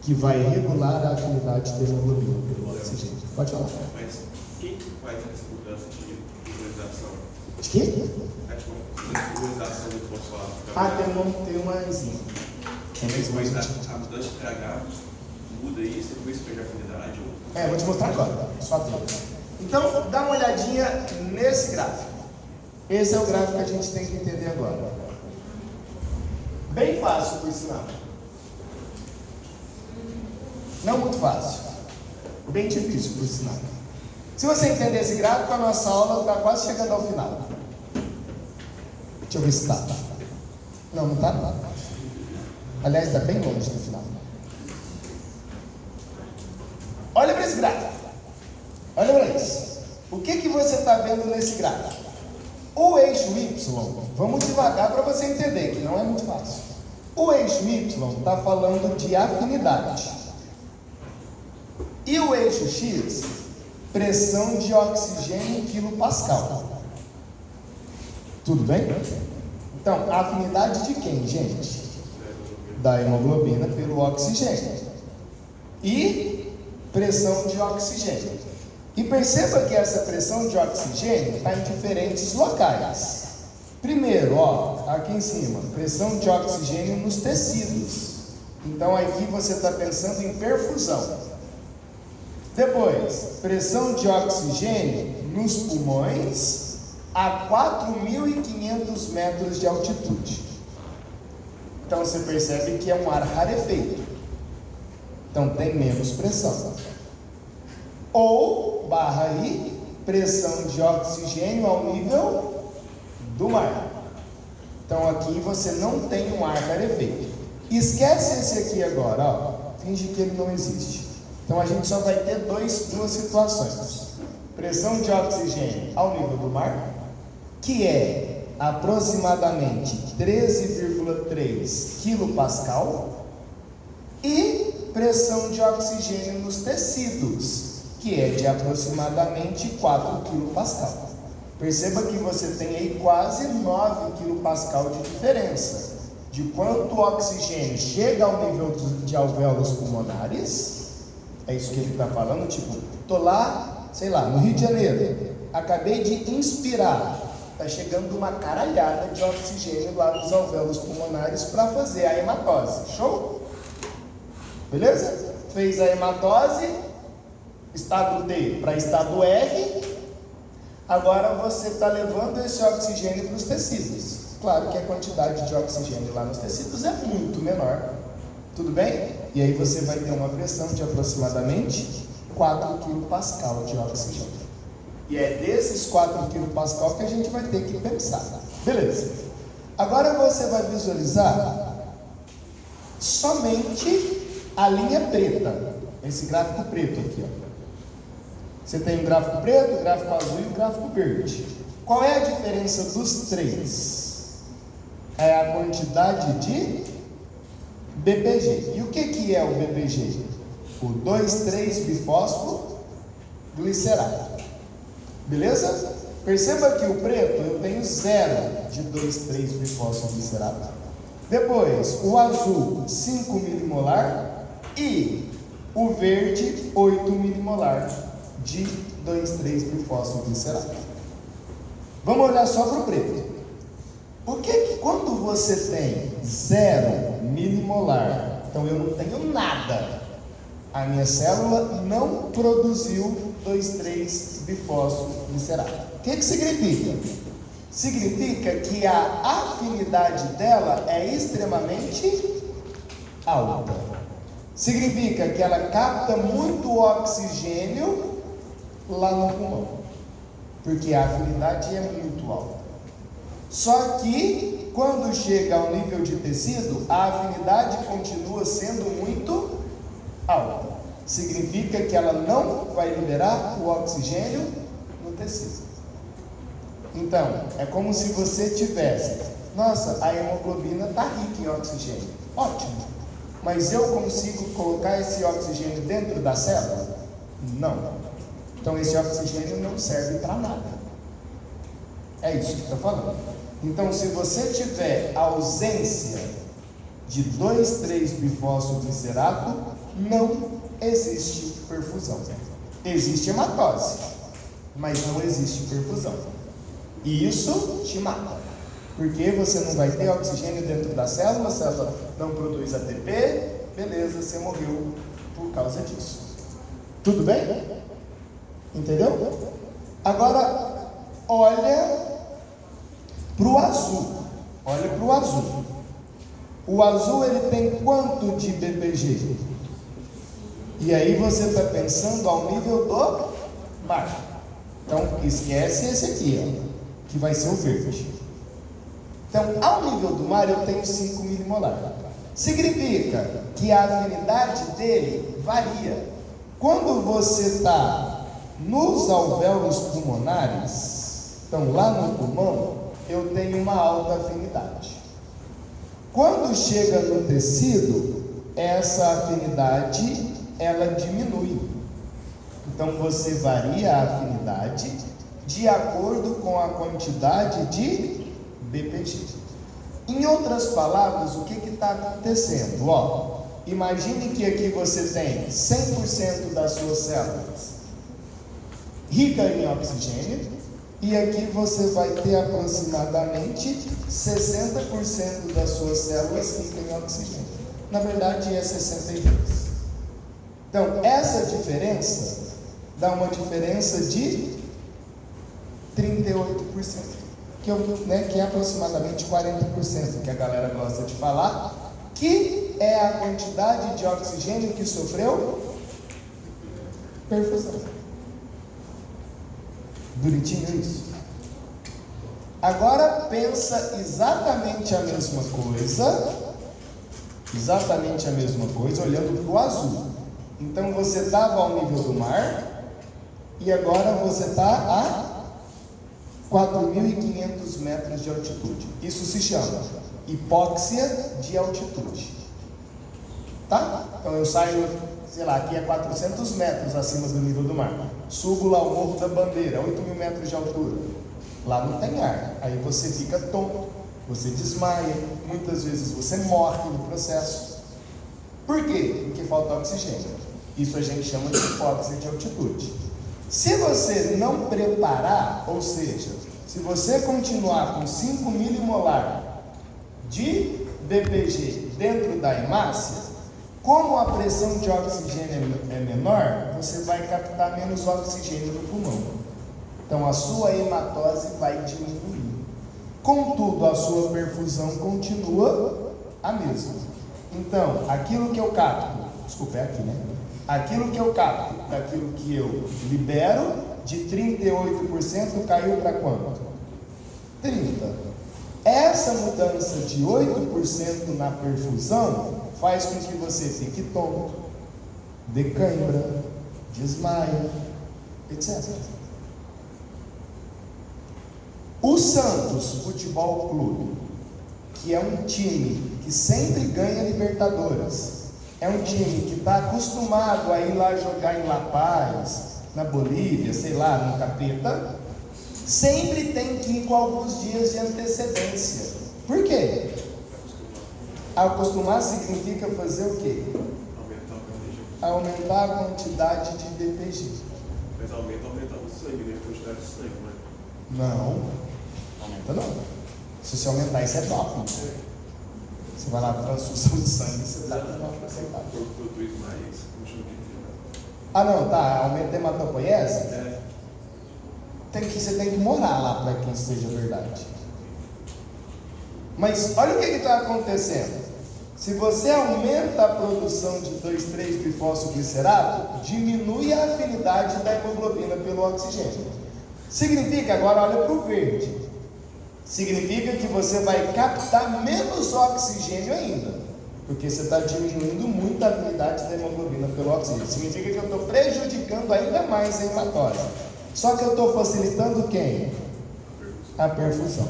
que vai regular a afinidade da hemoglobina pelo oxigênio. Pode falar. Mas quem que faz essa mudança de regularização? De quê? Regularização do fosfato. Tem uma enzima. Mas a mudança de pH muda isso, depois perde a afinidade? Vou te mostrar agora. Só tudo. Então, dá uma olhadinha nesse gráfico. Esse é o gráfico que a gente tem que entender agora. Bem fácil, por sinal. Não muito fácil. Bem difícil, por sinal. Se você entender esse gráfico, a nossa aula está quase chegando ao final. Deixa eu ver se está. Não está? Aliás, está bem longe do final. Olha para esse gráfico. Olha para isso. O que você está vendo nesse gráfico? O eixo Y, vamos devagar para você entender, que não é muito fácil. O eixo Y está falando de afinidade. E o eixo X, pressão de oxigênio quilopascal. Tudo bem? Então, a afinidade de quem, gente? Da hemoglobina pelo oxigênio. E pressão de oxigênio. E perceba que essa pressão de oxigênio está em diferentes locais. Primeiro, aqui em cima, pressão de oxigênio nos tecidos. Então aqui você está pensando em perfusão. Depois, pressão de oxigênio nos pulmões a 4.500 metros de altitude. Então você percebe que é um ar rarefeito. Então tem menos pressão. Ou, /I, pressão de oxigênio ao nível do mar. Então aqui você não tem um ar rarefeito. Esquece esse aqui agora, finge que ele não existe. Então a gente só vai ter duas situações. Pressão de oxigênio ao nível do mar, que é aproximadamente 13,3 kPa, e pressão de oxigênio nos tecidos, que é de aproximadamente 4 kPa. Perceba que você tem aí quase 9 kPa de diferença de quanto o oxigênio chega ao nível de alvéolos pulmonares. É isso que ele está falando, tipo, tô lá, sei lá, no Rio de Janeiro, acabei de inspirar, está chegando uma caralhada de oxigênio lá nos alvéolos pulmonares para fazer a hematose. Show? Beleza? Fez a hematose, estado D para estado R. Agora você está levando esse oxigênio para os tecidos. Claro que a quantidade de oxigênio lá nos tecidos é muito menor. Tudo bem? E aí você vai ter uma pressão de aproximadamente 4 kPa de oxigênio. E é desses 4 kPa que a gente vai ter que pensar. Beleza. Agora você vai visualizar somente a linha preta. Esse gráfico preto aqui, ó. Você tem o gráfico preto, o gráfico azul e o gráfico verde. Qual é a diferença dos três? É a quantidade de BPG. E o que é o BPG? O 2,3-bifosfoglicerato. Beleza? Perceba que o preto eu tenho 0 de 2,3-bifosfoglicerato. Depois, o azul 5 milimolar e o verde 8 milimolar de 2,3-bifosfoglicerato. Vamos olhar só para o preto. Por que quando você tem 0 milimolar, então eu não tenho nada, a minha célula não produziu 2,3-bifosfoglicerato? O que significa? Significa que a afinidade dela é extremamente alta. Significa que ela capta muito oxigênio lá no pulmão, porque a afinidade é muito alta. Só que quando chega ao nível de tecido, a afinidade continua sendo muito alta. Significa que ela não vai liberar o oxigênio no tecido. Então, é como se você tivesse, nossa, a hemoglobina está rica em oxigênio. Ótimo. Mas eu consigo colocar esse oxigênio dentro da célula? Não. Então esse oxigênio não serve para nada. É isso que está falando. Então, se você tiver ausência de 2,3-bifosfoglicerato, não existe perfusão. Existe hematose, mas não existe perfusão. E isso te mata, porque você não vai ter oxigênio dentro da célula, a célula não produz ATP, beleza, você morreu por causa disso. Tudo bem? Entendeu? Agora, olha para o azul. Olha para o azul. O azul ele tem quanto de BPG? E aí você está pensando ao nível do mar. Então esquece esse aqui, ó, que vai ser o verde. Então, ao nível do mar eu tenho 5 milimolar. Significa que a afinidade dele varia. Quando você está nos alvéolos pulmonares, então lá no pulmão, eu tenho uma alta afinidade. Quando chega no tecido, essa afinidade ela diminui. Então você varia a afinidade de acordo com a quantidade de BPG. Em outras palavras, o que está acontecendo? Ó, imagine que aqui você tem 100% das suas células rica em oxigênio, e aqui você vai ter aproximadamente 60% das suas células rica em oxigênio. Na verdade é 62%. Então essa diferença dá uma diferença de 38%, que é aproximadamente 40%, que a galera gosta de falar, que é a quantidade de oxigênio que sofreu perfusão. Bonitinho isso? Agora pensa exatamente a mesma coisa, olhando para o azul. Então você estava ao nível do mar, e agora você está a 4.500 metros de altitude. Isso se chama hipóxia de altitude. Tá? Então eu saio, sei lá, aqui a 400 metros acima do nível do mar. Subo lá o Morro da Bandeira, 8.000 metros de altura. Lá não tem ar. Aí você fica tonto, você desmaia, muitas vezes você morre no processo. Por quê? Porque falta oxigênio. Isso a gente chama de hipóxia de altitude. Se você não preparar, ou seja, se você continuar com 5 milimolar de BPG dentro da hemácia, como a pressão de oxigênio é menor, você vai captar menos oxigênio no pulmão. Então a sua hematose vai diminuir. Contudo, a sua perfusão continua a mesma. Então, aquilo que eu capto, desculpa, é aqui, né? Aquilo que eu capto daquilo que eu libero, de 38% caiu para quanto? 30%. Essa mudança de 8% na perfusão faz com que você fique tonto, dê cãibra, desmaia, etc. O Santos Futebol Clube, que é um time que sempre ganha Libertadores, é um time que está acostumado a ir lá jogar em La Paz, na Bolívia, sei lá, no Capeta, sempre tem que ir com alguns dias de antecedência. Por quê? Acostumar significa fazer o quê? Aumentar a quantidade de DPG. Mas aumenta o sangue, né? A quantidade de sangue, né? Não, aumenta não. Se você aumentar, isso é doping. Você vai lá para transfusão de sangue, você dá para 9%. O corpo produz mais, continua que Ah não, tá, aumenta a hematopoiese? Você tem que morar lá para que isso seja verdade. Mas olha o que está acontecendo. Se você aumenta a produção de 2,3-bifosfoglicerato, diminui a afinidade da hemoglobina pelo oxigênio. Significa, agora olha para o verde, significa que você vai captar menos oxigênio ainda, porque você está diminuindo muito a afinidade da hemoglobina pelo oxigênio. Significa que eu estou prejudicando ainda mais a hematose. Só que eu estou facilitando quem? A perfusão.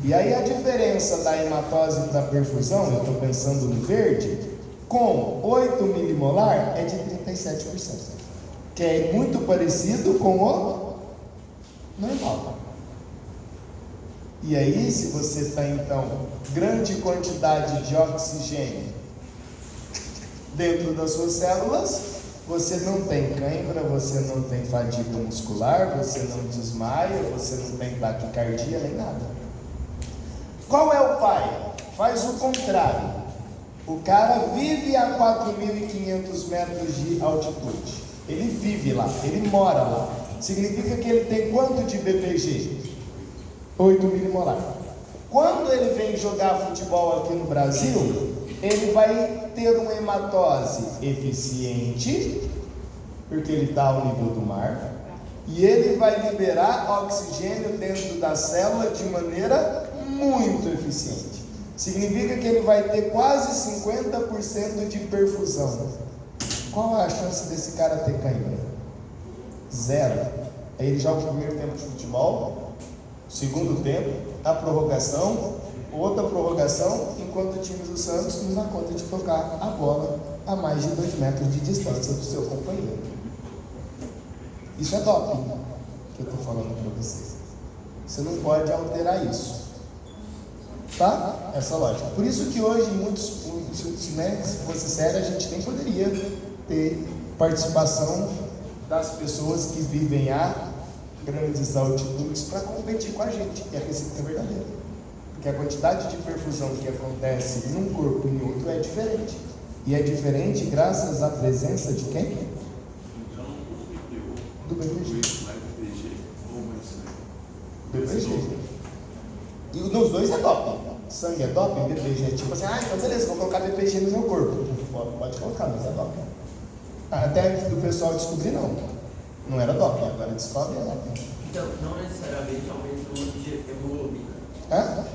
E aí a diferença da hematose para a perfusão, eu estou pensando no verde, com 8 milimolar é de 37%, que é muito parecido com o normal. E aí, se você tem então grande quantidade de oxigênio dentro das suas células, você não tem cãibra, você não tem fadiga muscular, você não desmaia, você não tem taquicardia nem nada. Qual é o pai? Faz o contrário. O cara vive a 4.500 metros de altitude. Ele vive lá, ele mora lá. Significa que ele tem quanto de BPG? 8 milimolar. Quando ele vem jogar futebol aqui no Brasil, ele vai ter uma hematose eficiente, porque ele está ao nível do mar, e ele vai liberar oxigênio dentro da célula de maneira muito eficiente. Significa que ele vai ter quase 50% de perfusão. Qual é a chance desse cara ter cãibra? Zero. Aí ele joga o primeiro tempo de futebol, segundo tempo, a prorrogação, outra prorrogação, enquanto o time do Santos não dá conta de tocar a bola a mais de 2 metros de distância do seu companheiro. Isso é doping que eu estou falando para vocês. Você não pode alterar isso. Tá? Essa lógica. Por isso que hoje muitos, né, se fosse sério, a gente nem poderia ter participação das pessoas que vivem a grandes altitudes para competir com a gente. E a receita é verdadeira. Porque a quantidade de perfusão que acontece num corpo e em outro é diferente. E é diferente graças à presença de quem? Então, Do BPG. mais BPG ou mais sangue? BPG. E nos dois é doping. Sangue é doping, BPG é tipo assim, então beleza, vou colocar BPG no meu corpo. Pode colocar, mas é doping. Até antes do pessoal descobrir, não era doping, agora descobre é doping. Então, não necessariamente aumenta o número de hemoglobina.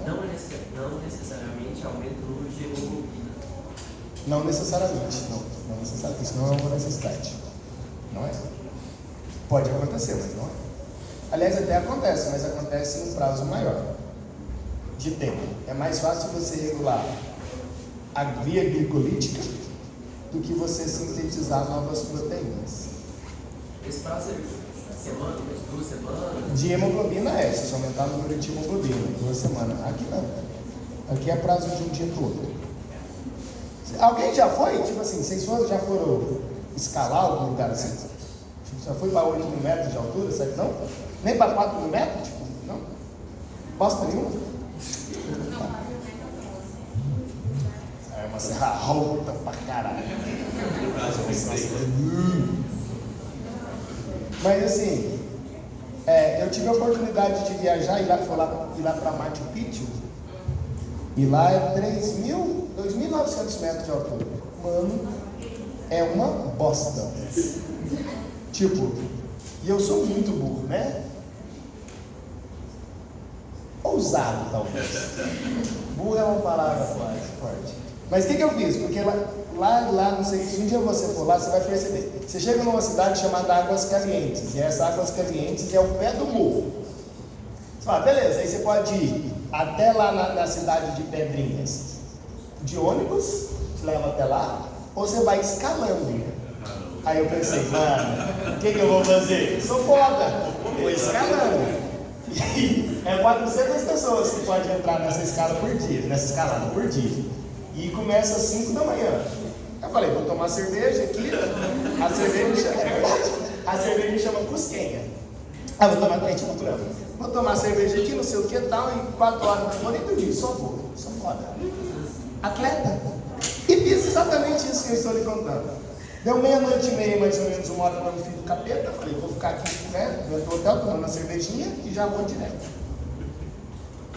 Não necessariamente aumenta o número de hemoglobina. Não necessariamente, não necessariamente. Isso não é uma necessidade. Não é. Pode acontecer, mas não é. Aliás, até acontece, mas acontece em um prazo maior de tempo. É mais fácil você regular a via glicolítica do que você sintetizar novas proteínas. Esse prazo é semana, 2 semanas? De hemoglobina se você aumentar o número de hemoglobina, 2 semanas. Aqui não. Aqui é prazo de um dia para o outro. Alguém já foi? Tipo assim, vocês já foram escalar algum lugar assim? Já foi para 8 mil metros de altura, sabe? Não? Nem para 4 mil metros? Tipo, não? Bosta nenhuma? É uma serra alta pra caralho. Mas assim, Eu tive a oportunidade de viajar e ir lá para Machu Picchu. E lá é 2.900 metros de altura. Mano, é uma bosta. Tipo, e eu sou muito burro, né? Ousado, talvez. Burro é uma palavra forte. Mas o que eu fiz? Porque lá, não sei, se um dia você for lá, você vai perceber. Você chega numa cidade chamada Águas Calientes, e essa Águas Calientes é o pé do morro. Você fala, beleza, aí você pode ir até lá na cidade de Pedrinhas, de ônibus, te leva até lá, ou você vai escalando. Aí eu pensei, mano, o que eu vou fazer? Sou foda, vou escalando. E é 400 pessoas que podem entrar nessa escalada por dia. E começa às 5 da manhã. Eu falei, vou tomar cerveja aqui. A cerveja chama Cusquenha. Vou tomar leite natural. Vou tomar cerveja aqui, não sei o que tal, em 4 horas da manhã, nem dormir, só vou. Sou foda. Atleta. E fiz exatamente isso que eu estou lhe contando. Deu 00:30, mais ou menos, 1 hora para o fim do capeta. Falei, vou ficar aqui, né, no hotel, tomando uma cervejinha e já vou direto.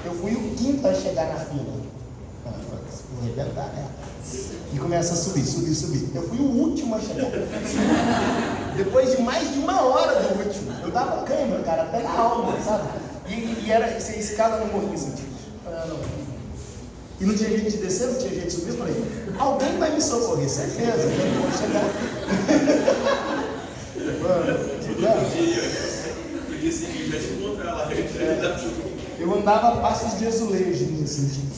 Eu fui o quinto a chegar na fila. Vou arrebentar, né? E começa a subir. Eu fui o último a chegar. Depois de mais de 1 hora do último, eu dava cãibra, cara, até na alma, sabe? E era, você escala no morro assim, não. E não tinha jeito de descer, não tinha jeito de subir. Eu falei, alguém vai me socorrer, certeza, eu não vou chegar. Mano, no dia seguinte vai te encontrar lá. eu andava a passos de azulejo, assim,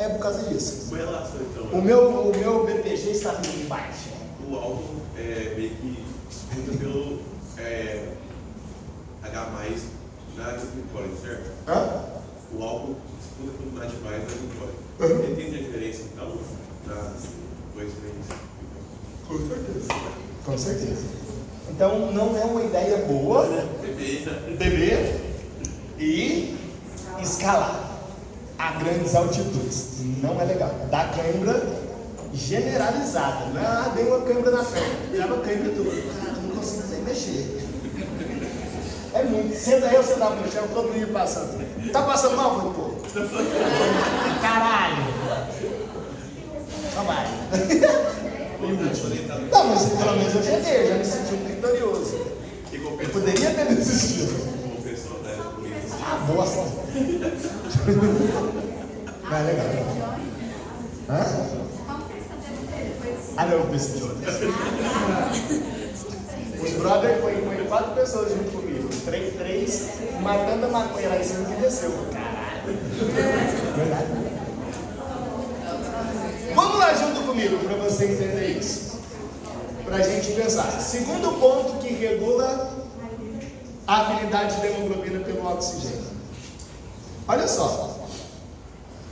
é por causa disso. Foi relação então. O meu BPG está muito baixo. O álcool meio que disputa pelo H+, na glicose, certo? O álcool disputa pelo H+, na glicose. Entende a diferença então nas dois treinos? Com certeza. Então não é uma ideia boa beber e escalar a grandes altitudes. Não é legal. Dá cãibra generalizada. Dei uma cãibra na perna. Dava cãibra tudo. Cara, não consigo nem mexer. É muito. Senta aí, eu sentava no chão, todo mundo passando. Tá passando mal? Foi, pô. Caralho. Só vai. Não, mas pelo menos eu cheguei, já me senti um vitorioso. Eu poderia ter desistido. Bosta. Vai, legal. Não, esse Jones. Os brothers foi 4 pessoas junto comigo. 3 matando a maconha lá em cima que desceu. Caralho. Verdade. Vamos lá junto comigo para você entender isso. Pra gente pensar. Segundo ponto que regula a afinidade de hemoglobina pelo oxigênio. Olha só.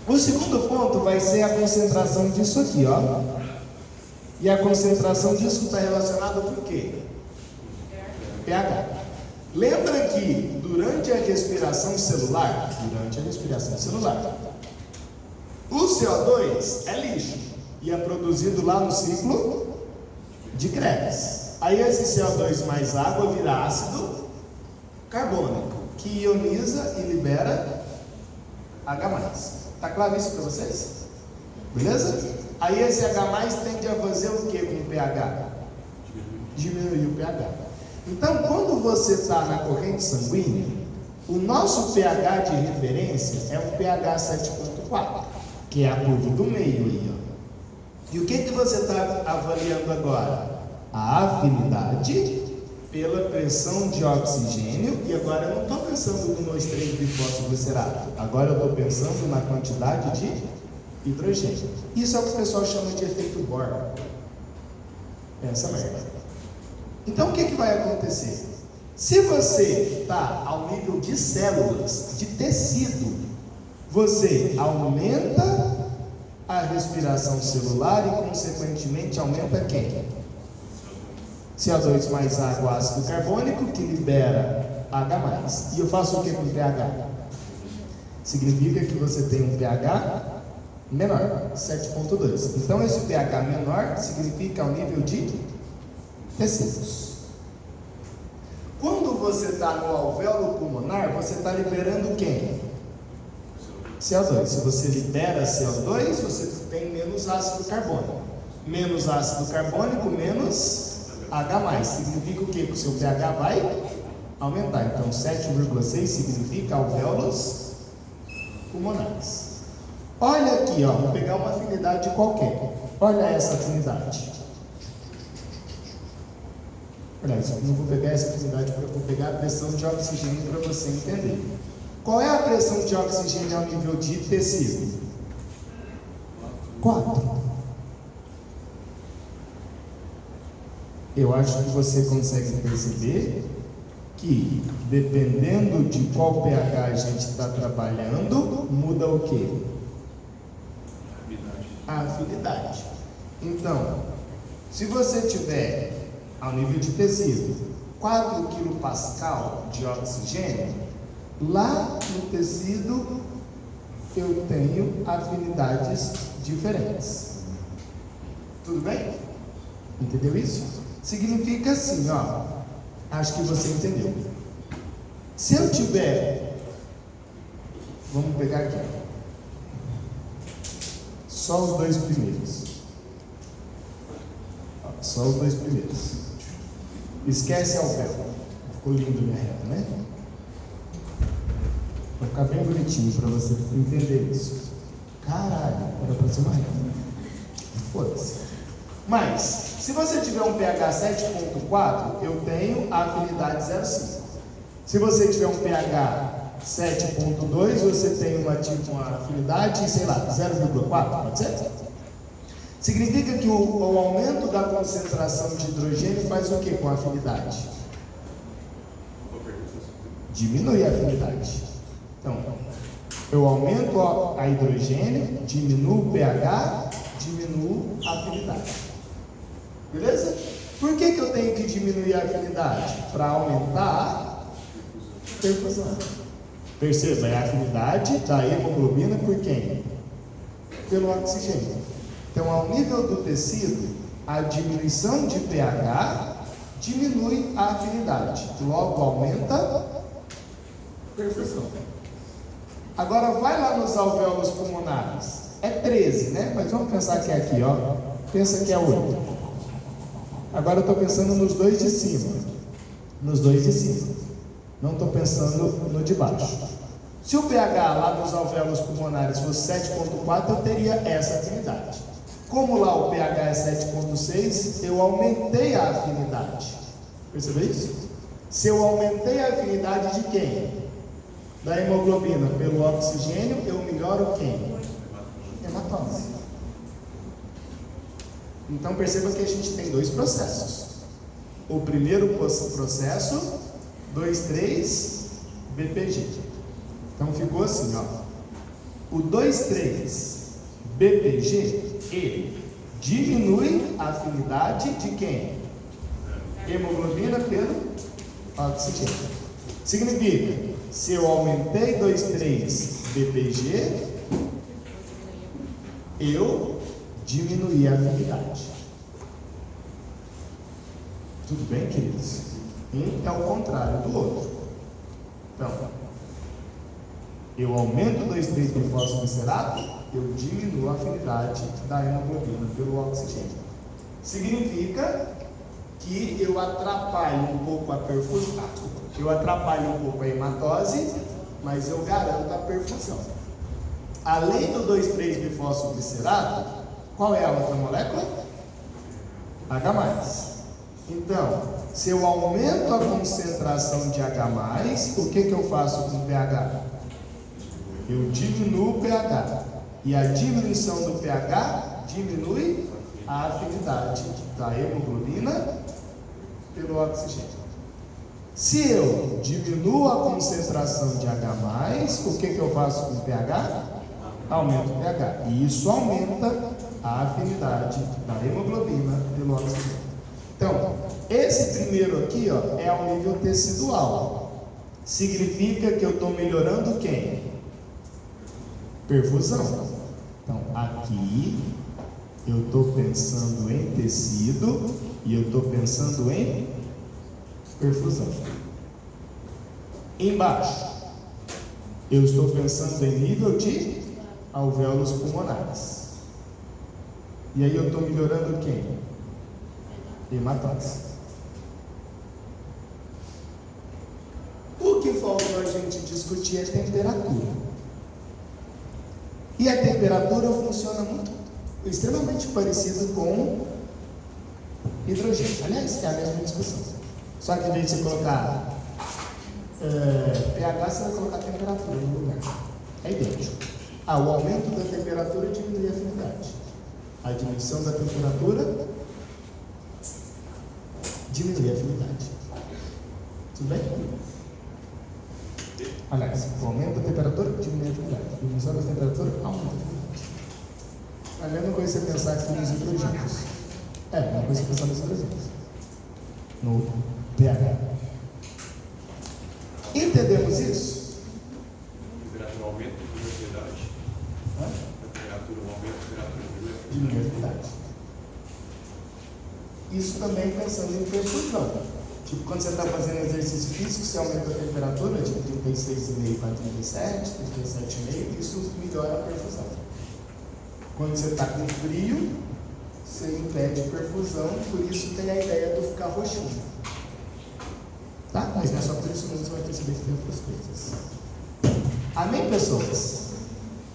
O segundo ponto vai ser a concentração disso aqui, ó. E a concentração disso está relacionada com o quê? pH. Lembra que durante a respiração celular, o CO2 é lixo e é produzido lá no ciclo de Krebs. Aí esse CO2 mais água vira ácido carbônico, que ioniza e libera H+. Tá claro isso para vocês? Beleza? Aí esse H+ tende a fazer o que com o pH? Diminuir o pH. Então, quando você está na corrente sanguínea, o nosso pH de referência é um pH 7.4, que é a curva do meio aí, ó. E o que você está avaliando agora? A afinidade pela pressão de oxigênio, e agora eu não estou pensando no 2,3 bifosfoglicerato, agora eu estou pensando na quantidade de hidrogênio. Isso é o que o pessoal chama de efeito Bohr. Pensa merda. Então o que vai acontecer? Se você está ao nível de células, de tecido, você aumenta a respiração celular e consequentemente aumenta quem? CO2 mais água, ácido carbônico, que libera H+. E eu faço o que com pH? Significa que você tem um pH menor, 7.2. Então esse pH menor significa ao nível de tecidos. Quando você está no alvéolo pulmonar, você está liberando quem? CO2. Se você libera CO2, você tem menos ácido carbônico. Menos ácido carbônico, menos H+. Significa o quê? Que o seu pH vai aumentar. Então, 7,6 significa alvéolos pulmonares. Olha aqui, ó, vou pegar uma afinidade qualquer. Olha essa afinidade. Aliás, eu não vou pegar essa afinidade, eu vou pegar a pressão de oxigênio para você entender. Qual é a pressão de oxigênio ao nível de tecido? 4. Eu acho que você consegue perceber que, dependendo de qual pH a gente está trabalhando, muda o quê? A afinidade. Então, se você tiver ao nível de tecido 4 kPa de oxigênio, lá no tecido eu tenho afinidades diferentes. Tudo bem? Entendeu isso? Significa assim, ó. Acho que você entendeu. Se eu tiver, vamos pegar aqui, só os dois primeiros. Só os dois primeiros. Esquece alvéolo. Ficou lindo minha reta, né? Vai ficar bem bonitinho para você entender isso. Caralho, era para ser uma reta. Foda-se. Mas, se você tiver um pH 7,4, eu tenho a afinidade 0,5. Se você tiver um pH 7,2, você tem uma afinidade, sei lá, 0,4, pode ser? Significa que o aumento da concentração de hidrogênio faz o que com a afinidade? Diminui a afinidade. Então, eu aumento a hidrogênio, diminuo o pH, diminuo a afinidade. Beleza? Por que eu tenho que diminuir a afinidade? Para aumentar a perfusão. Perceba, é a afinidade da hemoglobina por quem? Pelo oxigênio. Então, ao nível do tecido, a diminuição de pH diminui a afinidade. Logo, aumenta a perfusão. Agora, vai lá nos alvéolos pulmonares. É 13, né? Mas vamos pensar que é aqui, ó. Pensa que é 8. Agora eu estou pensando nos dois de cima. Nos dois de cima. Não estou pensando no de baixo. Se o pH lá nos alvéolos pulmonares fosse 7,4, eu teria essa afinidade. Como lá o pH é 7,6, eu aumentei a afinidade. Percebeu isso? Se eu aumentei a afinidade de quem? Da hemoglobina pelo oxigênio, eu melhoro quem? Hematose. Então perceba que a gente tem dois processos. O primeiro processo, 2,3 BPG. Então ficou assim, ó. O 2,3 BPG, ele diminui a afinidade de quem? Hemoglobina pelo oxigênio. Significa, se eu aumentei 2,3 BPG, eu diminuí a afinidade. Tudo bem, queridos? Um é o contrário do outro. Então, eu aumento 2,3 bifosfobicerato, eu diminuo a afinidade da hemoglobina pelo oxigênio. Significa que eu atrapalho um pouco a perfusão, eu atrapalho um pouco a hematose, mas eu garanto a perfusão. Além do 2,3 bifosfobicerato, qual é a outra molécula? H+. Então, se eu aumento a concentração de H+, o que eu faço com o pH? Eu diminuo o pH. E a diminuição do pH diminui a afinidade da hemoglobina pelo oxigênio. Se eu diminuo a concentração de H+, o que eu faço com o pH? Aumento o pH. E isso aumenta a afinidade da hemoglobina pelo oxigênio. Então, esse primeiro aqui, ó, é ao nível tecidual. Significa que eu estou melhorando quem? Perfusão. Então, aqui eu estou pensando em tecido e eu estou pensando em perfusão. Embaixo, eu estou pensando em nível de alvéolos pulmonares. E aí eu estou melhorando quem? Hematóxicos. O que faltou a gente discutir é temperatura. E a temperatura funciona extremamente parecido com hidrogênio. Aliás, é a mesma discussão. Só que em vez de você colocar pH, você vai colocar temperatura no lugar. É idêntico. O aumento da temperatura diminui a afinidade. A diminuição da temperatura diminui a afinidade. Tudo bem? Aliás, o aumento da temperatura diminui a afinidade. A diminuição da temperatura aumenta a afinidade. É a mesma coisa você pensar aqui nos hidrogênios. É a mesma coisa você pensar nos hidrogênios. No pH. Entendemos isso? Temperatura aumenta a velocidade. Temperatura aumenta a temperatura Diminui a afinidade. Isso também pensando em perfusão. Tipo, quando você está fazendo exercício físico, você aumenta a temperatura de 36,5 para 37, 37,5, isso melhora a perfusão. Quando você está com frio, você impede perfusão, por isso tem a ideia do ficar roxinho. Tá? Mas não é só por isso mesmo, você vai perceber que tem outras coisas. Amém, pessoas?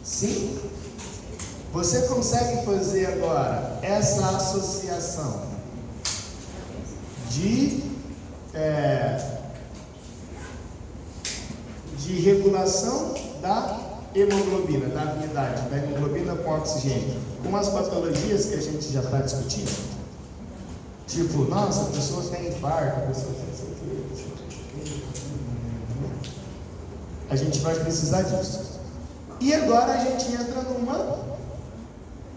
Sim? Você consegue fazer agora essa associação de regulação da hemoglobina, da afinidade da hemoglobina com oxigênio, com as patologias que a gente já está discutindo? Tipo, nossa, a pessoa tem infarto, a pessoa tem isso aqui. A gente vai precisar disso. E agora a gente entra numa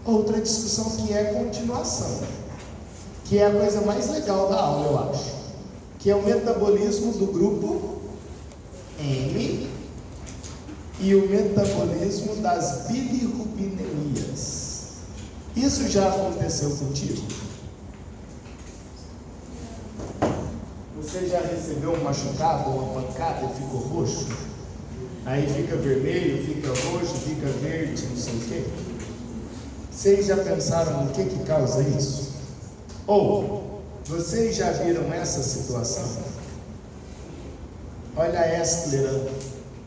outra discussão que é continuação, que é a coisa mais legal da aula, eu acho, que é o metabolismo do grupo M e o metabolismo das bilirrubinemias. Isso já aconteceu contigo? Você já recebeu um machucado ou uma pancada e ficou roxo? Aí fica vermelho, fica roxo, fica verde, não sei o quê? Vocês já pensaram no que causa isso? Ou, vocês já viram essa situação? Olha a esclera,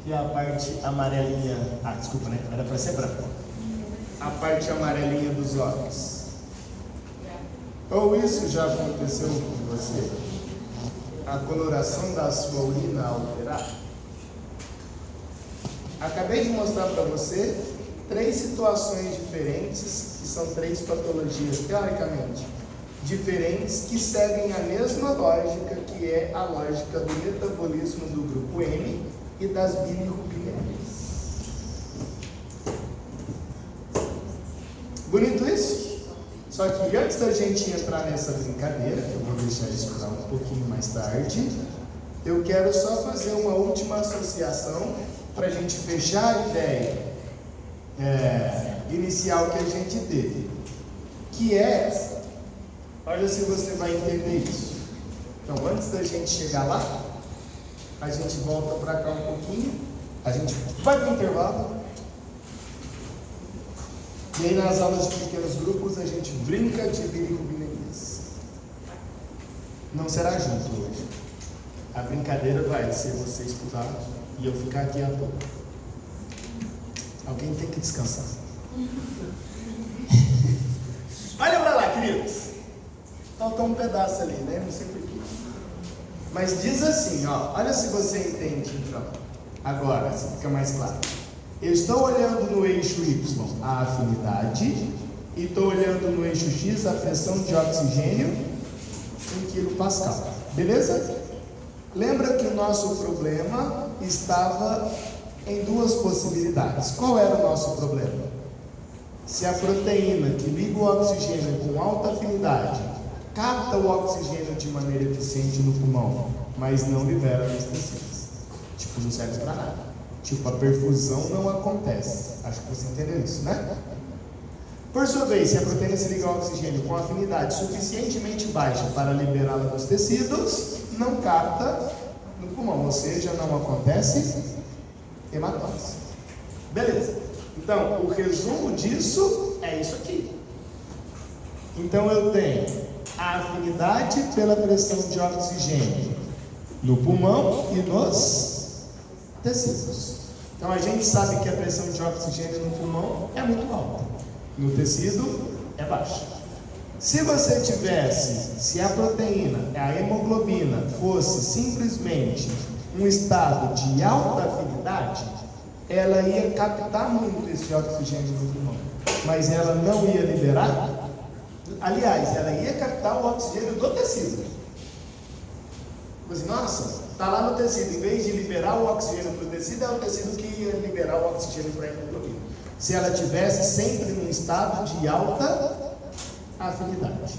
que é a parte amarelinha. Desculpa, né? Era para ser branco. A parte amarelinha dos olhos. Ou isso já aconteceu com você? A coloração da sua urina alterar? Acabei de mostrar para você 3 situações diferentes, que são 3 patologias, teoricamente, diferentes, que seguem a mesma lógica, que é a lógica do metabolismo do grupo M e das bilirrubinemias. Bonito isso? Só que antes da gente entrar nessa brincadeira, que eu vou deixar isso para um pouquinho mais tarde, eu quero só fazer uma última associação para a gente fechar a ideia inicial que a gente teve, que é essa. Olha se você vai entender isso. Então, antes da gente chegar lá, a gente volta para cá um pouquinho, a gente vai para o intervalo, e aí nas aulas de pequenos grupos a gente brinca de bilirrubinemias. Não será junto hoje. A brincadeira vai ser você estudar e eu ficar aqui à toa. Alguém tem que descansar. Olha para lá, queridos. Faltou um pedaço ali, né? Não sei porquê. Mas diz assim, ó. Olha se você entende, então. Agora, se fica mais claro. Eu estou olhando no eixo Y a afinidade e estou olhando no eixo X a pressão de oxigênio em kPa. Beleza? Lembra que o nosso problema estava em 2 possibilidades. Qual era o nosso problema? Se a proteína que liga o oxigênio com alta afinidade capta o oxigênio de maneira eficiente no pulmão, mas não libera nos tecidos. Tipo, não serve para nada. Tipo, a perfusão não acontece. Acho que você entendeu isso, né? Por sua vez, se a proteína se liga ao oxigênio com afinidade suficientemente baixa para liberá-la nos tecidos, não capta no pulmão, ou seja, não acontece hematose. Beleza. Então, o resumo disso é isso aqui. Então, eu tenho a afinidade pela pressão de oxigênio no pulmão e nos tecidos. Então, a gente sabe que a pressão de oxigênio no pulmão é muito alta, no tecido é baixa. Se você tivesse, se a proteína, a hemoglobina, fosse simplesmente um estado de alta afinidade, ela ia captar muito esse oxigênio no pulmão, mas ela não ia liberar. Aliás, ela ia captar o oxigênio do tecido. Mas, nossa, está lá no tecido, em vez de liberar o oxigênio para o tecido, é o tecido que ia liberar o oxigênio para a hemoglobina. Se ela tivesse sempre num estado de alta afinidade.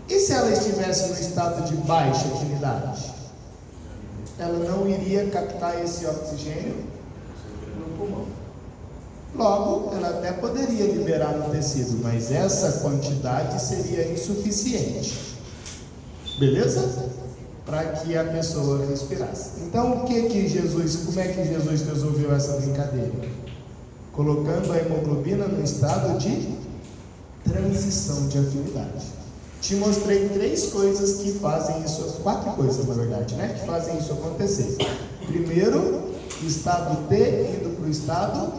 E se ela estivesse no estado de baixa afinidade? Ela não iria captar esse oxigênio no pulmão. Logo, ela até poderia liberar no tecido, mas essa quantidade seria insuficiente. Beleza? Para que a pessoa respirasse. Então, como é que Jesus resolveu essa brincadeira? Colocando a hemoglobina no estado de transição de afinidade. Te mostrei 3 coisas que fazem isso, 4 coisas na verdade, né? Que fazem isso acontecer. Primeiro, estado D indo para o estado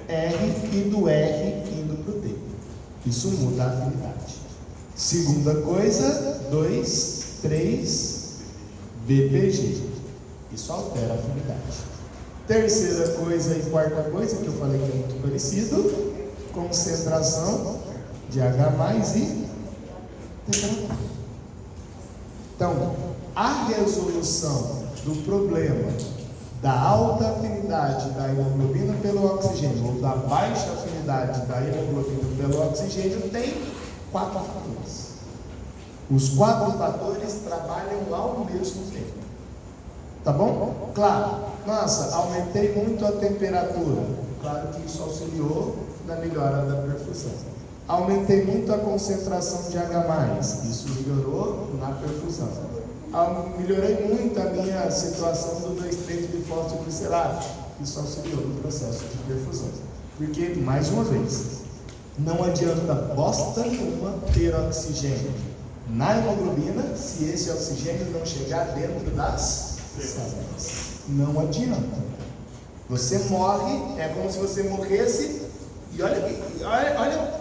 R e do R indo para o D. Isso muda a afinidade. Segunda coisa, 2, 3, BPG. Isso altera a afinidade. Terceira coisa e quarta coisa, que eu falei que é muito parecido, concentração de H+ e temperatura. Então, a resolução do problema da alta afinidade da hemoglobina pelo oxigênio ou da baixa afinidade da hemoglobina pelo oxigênio tem 4 fatores. Os 4 fatores trabalham ao mesmo tempo. Tá bom? Claro. Nossa, aumentei muito a temperatura. Claro que isso auxiliou na melhora da perfusão. Aumentei muito a concentração de H+, isso melhorou na perfusão. Melhorei muito a minha situação do 2,3-bifosfoglicerato, isso auxiliou no processo de perfusão. Porque, mais uma vez, não adianta bosta nenhuma ter oxigênio na hemoglobina se esse oxigênio não chegar dentro das células. Não adianta. Você morre, é como se você morresse. E olha,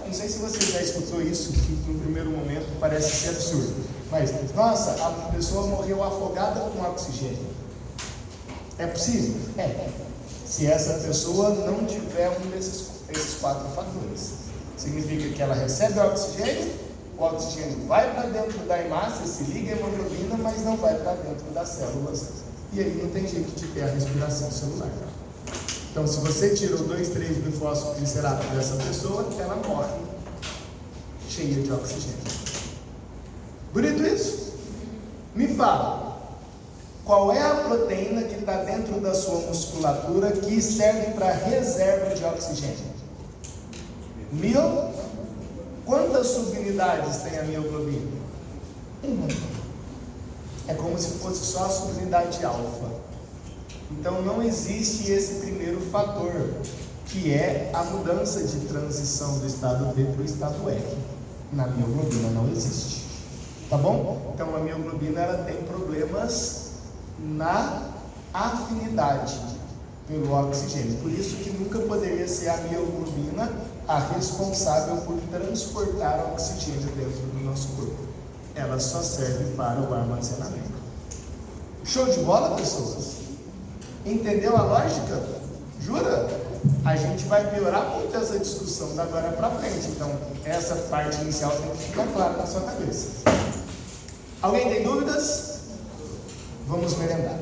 não sei se você já escutou isso, que no primeiro momento parece ser absurdo. Mas, nossa, a pessoa morreu afogada com oxigênio. É possível? É. Se essa pessoa não tiver um desses 4 fatores. Significa que ela recebe o oxigênio vai para dentro da hemácia, se liga a hemoglobina, mas não vai para dentro das células. E aí não tem jeito de ter a respiração celular. Então, se você tira o 2,3-bifosfoglicerato dessa pessoa, ela morre cheia de oxigênio. Bonito isso? Me fala, qual é a proteína que está dentro da sua musculatura que serve para reserva de oxigênio? Quantas subunidades tem a mioglobina? 1. É como se fosse só a subunidade alfa. Então não existe esse primeiro fator, que é a mudança de transição do estado D para o estado R. Na mioglobina não existe. Tá bom? Então a mioglobina ela tem problemas na afinidade pelo oxigênio. Por isso que nunca poderia ser a mioglobina a responsável por transportar oxigênio dentro do nosso corpo. Ela só serve para o armazenamento. Show de bola, pessoas? Entendeu a lógica? Jura? A gente vai piorar muito essa discussão da agora para frente. Então, essa parte inicial tem que ficar clara na sua cabeça. Alguém tem dúvidas? Vamos merendar.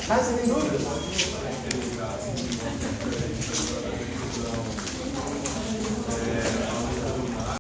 Ah, você tem dúvidas?